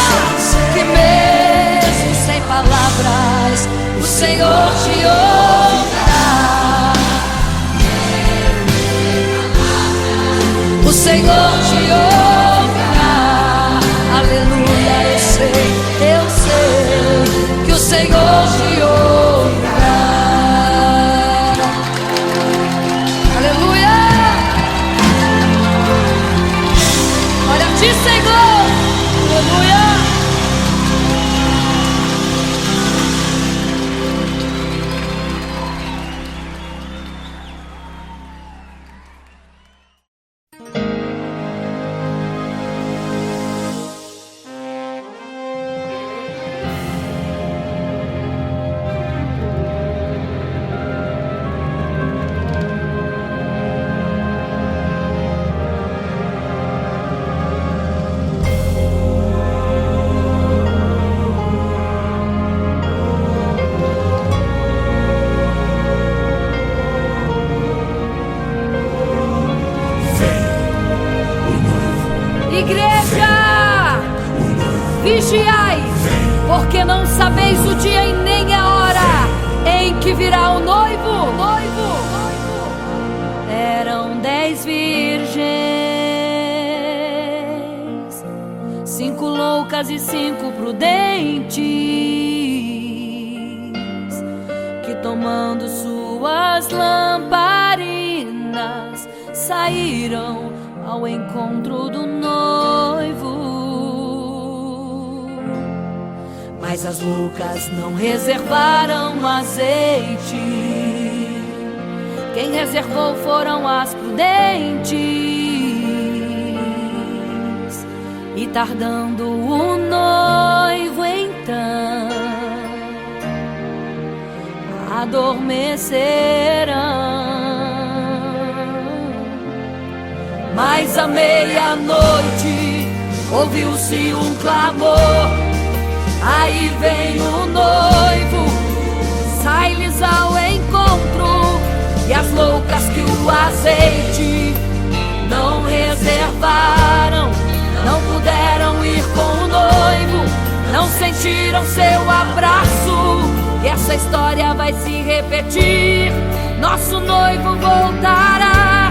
que mesmo sem palavras o Senhor te ouvirá. O Senhor te ouvirá. Aleluia, eu sei que o Senhor te ouvirá. Aleluia. Senhor, aleluia. vigiai, porque não sabeis o dia e nem a hora em que virá o noivo. Eram 10 virgens, 5 loucas e 5 prudentes, que tomando suas lamparinas saíram ao encontro do noivo. Mas as loucas não reservaram azeite. Quem reservou foram as prudentes. E tardando o noivo então, adormecerão. Mas à meia-noite ouviu-se um clamor: aí vem o noivo, sai-lhes ao encontro. E as loucas que o azeite não reservaram, não puderam ir com o noivo, não sentiram seu abraço. E essa história vai se repetir. Nosso noivo voltará,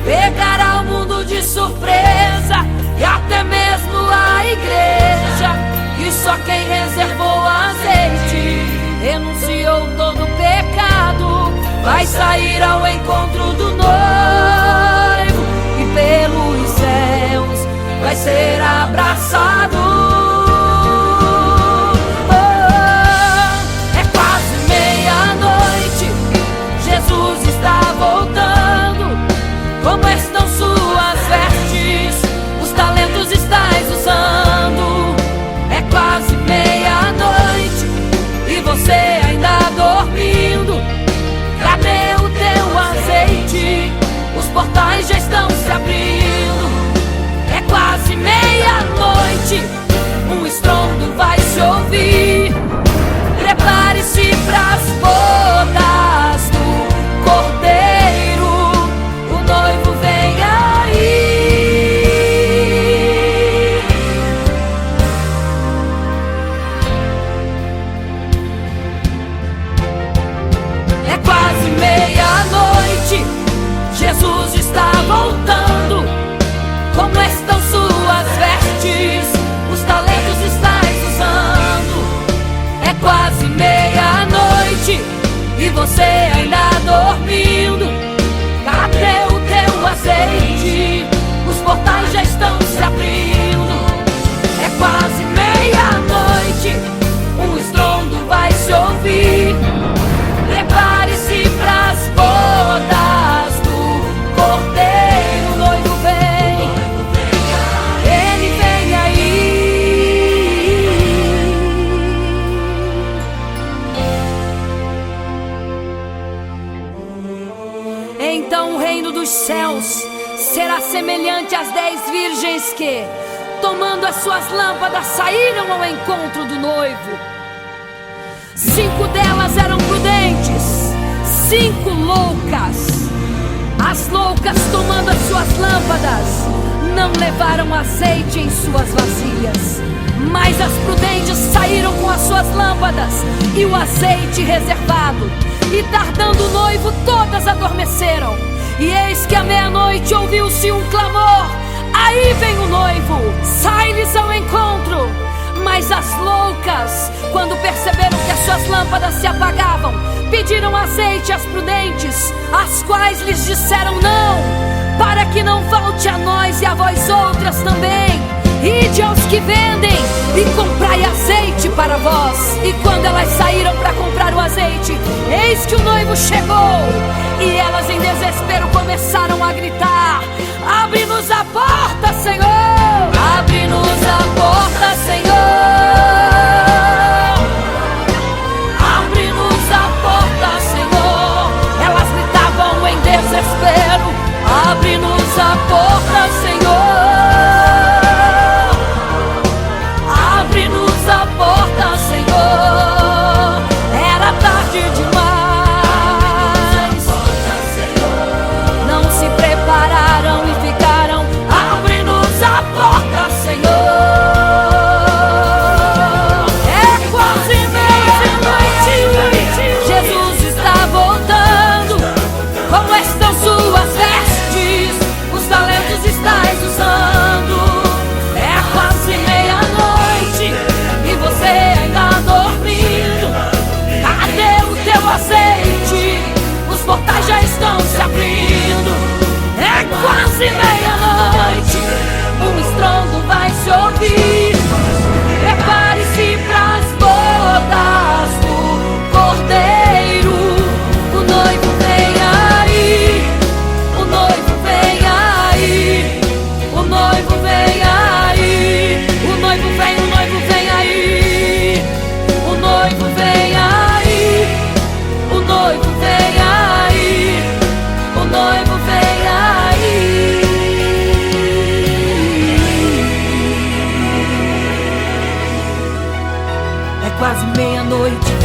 pegará o mundo de surpresa, e até mesmo a igreja. E só quem reservou azeite, renunciou todo o pecado, vai sair ao encontro do noivo, e pelos céus vai ser abraçado. É quase meia-noite, Jesus está voltando. Como estão suas vestes? Os talentos estais usando. É quase meia-noite e você ainda dormindo. Cadê o teu azeite? Os portais já estão se abrindo. É quase meia-noite, um estrondo vai se ouvir. Prepare-se pras bodas do Cordeiro, o noivo vem aí. É quase meia-noite, Jesus está voltando. Como estão suas vestes? Os talentos estais usando. É quase meia-noite e você ainda dormindo. Cadê o teu azeite? Os portais já estão se abrindo. É quase meia-noite, um estrondo vai se ouvir. Prepare-se pras bodas do Cordeiro, o noivo vem, ele vem aí. Então o reino dos céus será semelhante às 10 virgens que, tomando as suas lâmpadas, saíram ao encontro do noivo. 5 delas eram prudentes, 5 loucas. As loucas, tomando as suas lâmpadas, não levaram azeite em suas vasilhas. Mas as prudentes saíram com as suas lâmpadas e o azeite reservado. E tardando o noivo, todas adormeceram. E eis que à meia-noite ouviu-se um clamor: aí vem o noivo, sai-lhes ao encontro. Mas as loucas, quando perceberam que as suas lâmpadas se apagavam, pediram azeite às prudentes, as quais lhes disseram: não, para que não falte a nós e a vós outras também. Ide aos que vendem e comprai azeite para vós. E quando elas saíram para comprar o azeite, eis que o noivo chegou. E elas em desespero começaram a gritar: abre-nos a porta, Senhor! Abre-nos a porta, Senhor! Abre-nos a porta, Senhor! Elas gritavam em desespero: abre-nos a porta, Senhor! Abre-nos a porta, Senhor! Era tarde demais. Não se prepararam e ficaram: abre-nos a porta! quase meia-noite.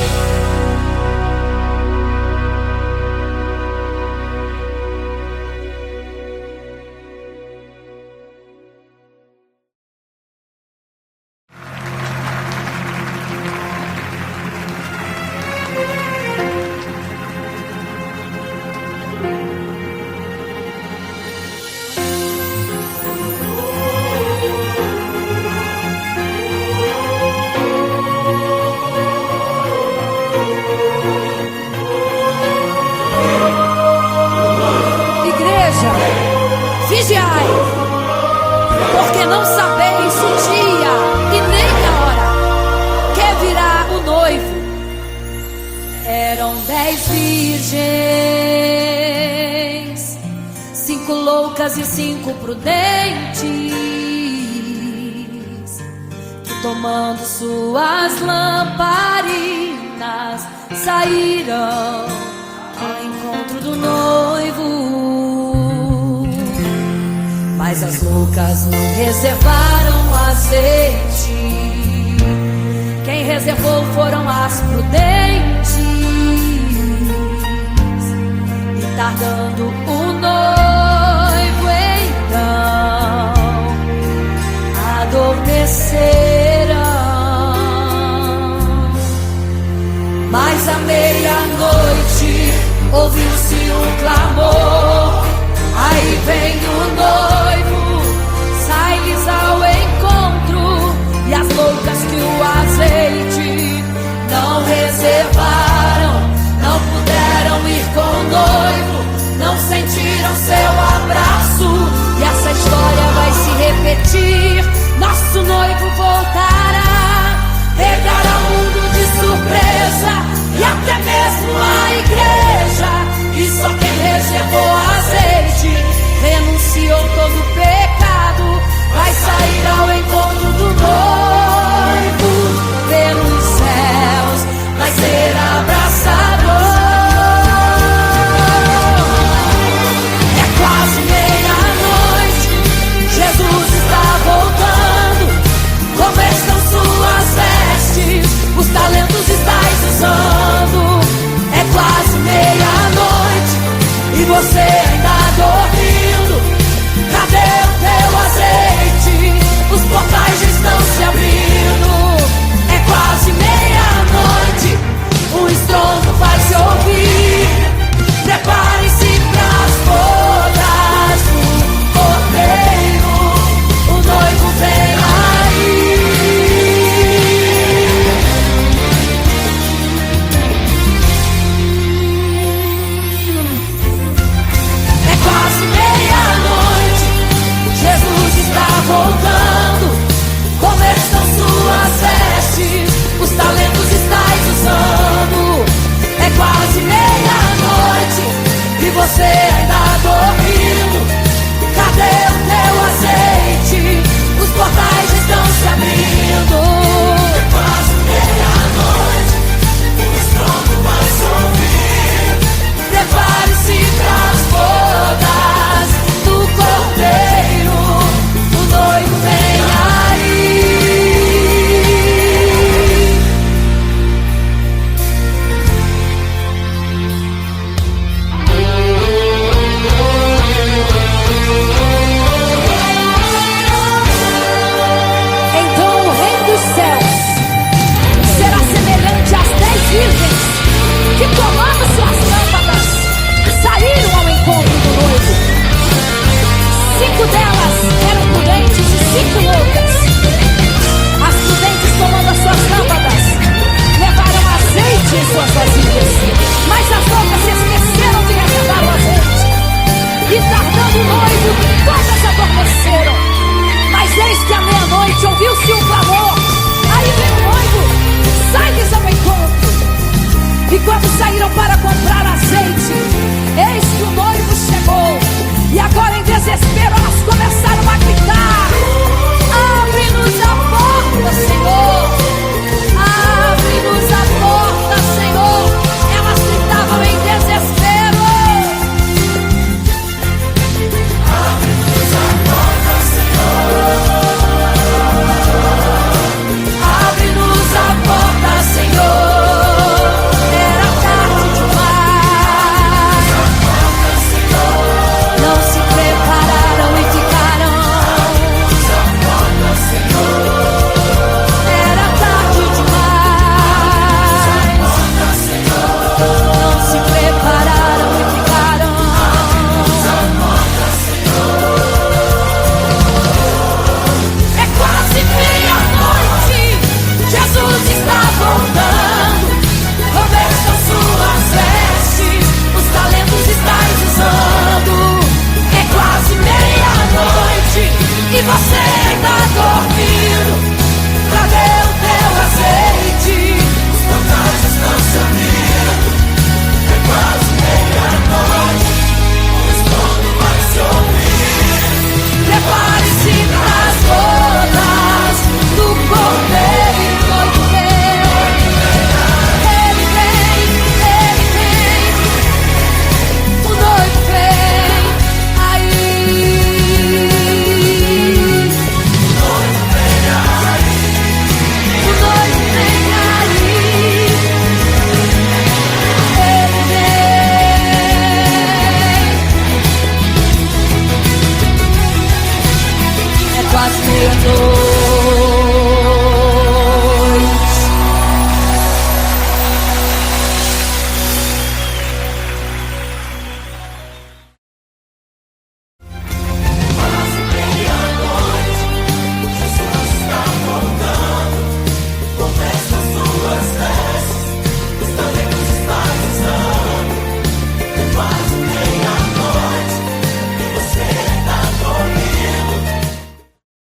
Vigiai, porque não sabeis o dia e nem a hora que virá o noivo. Eram 10 virgens, 5 loucas e 5 prudentes, que tomando suas lamparinas saíram ao encontro do noivo. Mas as loucas não reservaram azeite, quem reservou foram as prudentes. E tardando o noivo então adormeceram. Mas à meia-noite ouviu-se um clamor: aí vem o noivo, sai-lhes ao encontro. E as loucas que o azeite não reservaram, não puderam ir com o noivo, não sentiram seu abraço. E essa história vai se repetir, nosso noivo voltará, pegará o mundo de surpresa e até mesmo a igreja. E só quem reservou azeite, renunciou todo o pecado, vai sair ao encontro do noivo. Pelos céus vai ser abraçador. É quase meia-noite, Jesus está voltando. Como estão suas vestes? Os talentos estáis usando. É quase meia-noite e você ainda dormindo. Cadê o teu azeite? Os portais já estão se abrindo. É quase meia-noite, o estrondo vai se ouvir. Prepare-se pras bodas do Cordeiro, o noivo vem aí. Jesus está voltando. Como estão suas vestes? Os talentos estáis usando. É quase meia-noite e você ainda dormindo. Cadê o teu azeite? Os portais estão se abrindo. É quase meia-noite, o estrondo vai se ouvir. Prepare-se pras bodas do Cordeiro, o noivo vem aí. Então o reino dos céus será semelhante às 10 virgens que, tomando suas lâmpadas, saíram ao encontro do noivo. 5 delas eram prudentes e 5 loucas. As prudentes, tomando as suas lâmpadas, levaram azeite em suas vasilhas, mas as loucas se esqueceram de reservar o azeite. E tardando o noivo, todas adormeceram. Mas eis que à meia-noite ouviu-se um clamor: aí vem o noivo, sai-lhes ao encontro. E quando saíram para comprar azeite,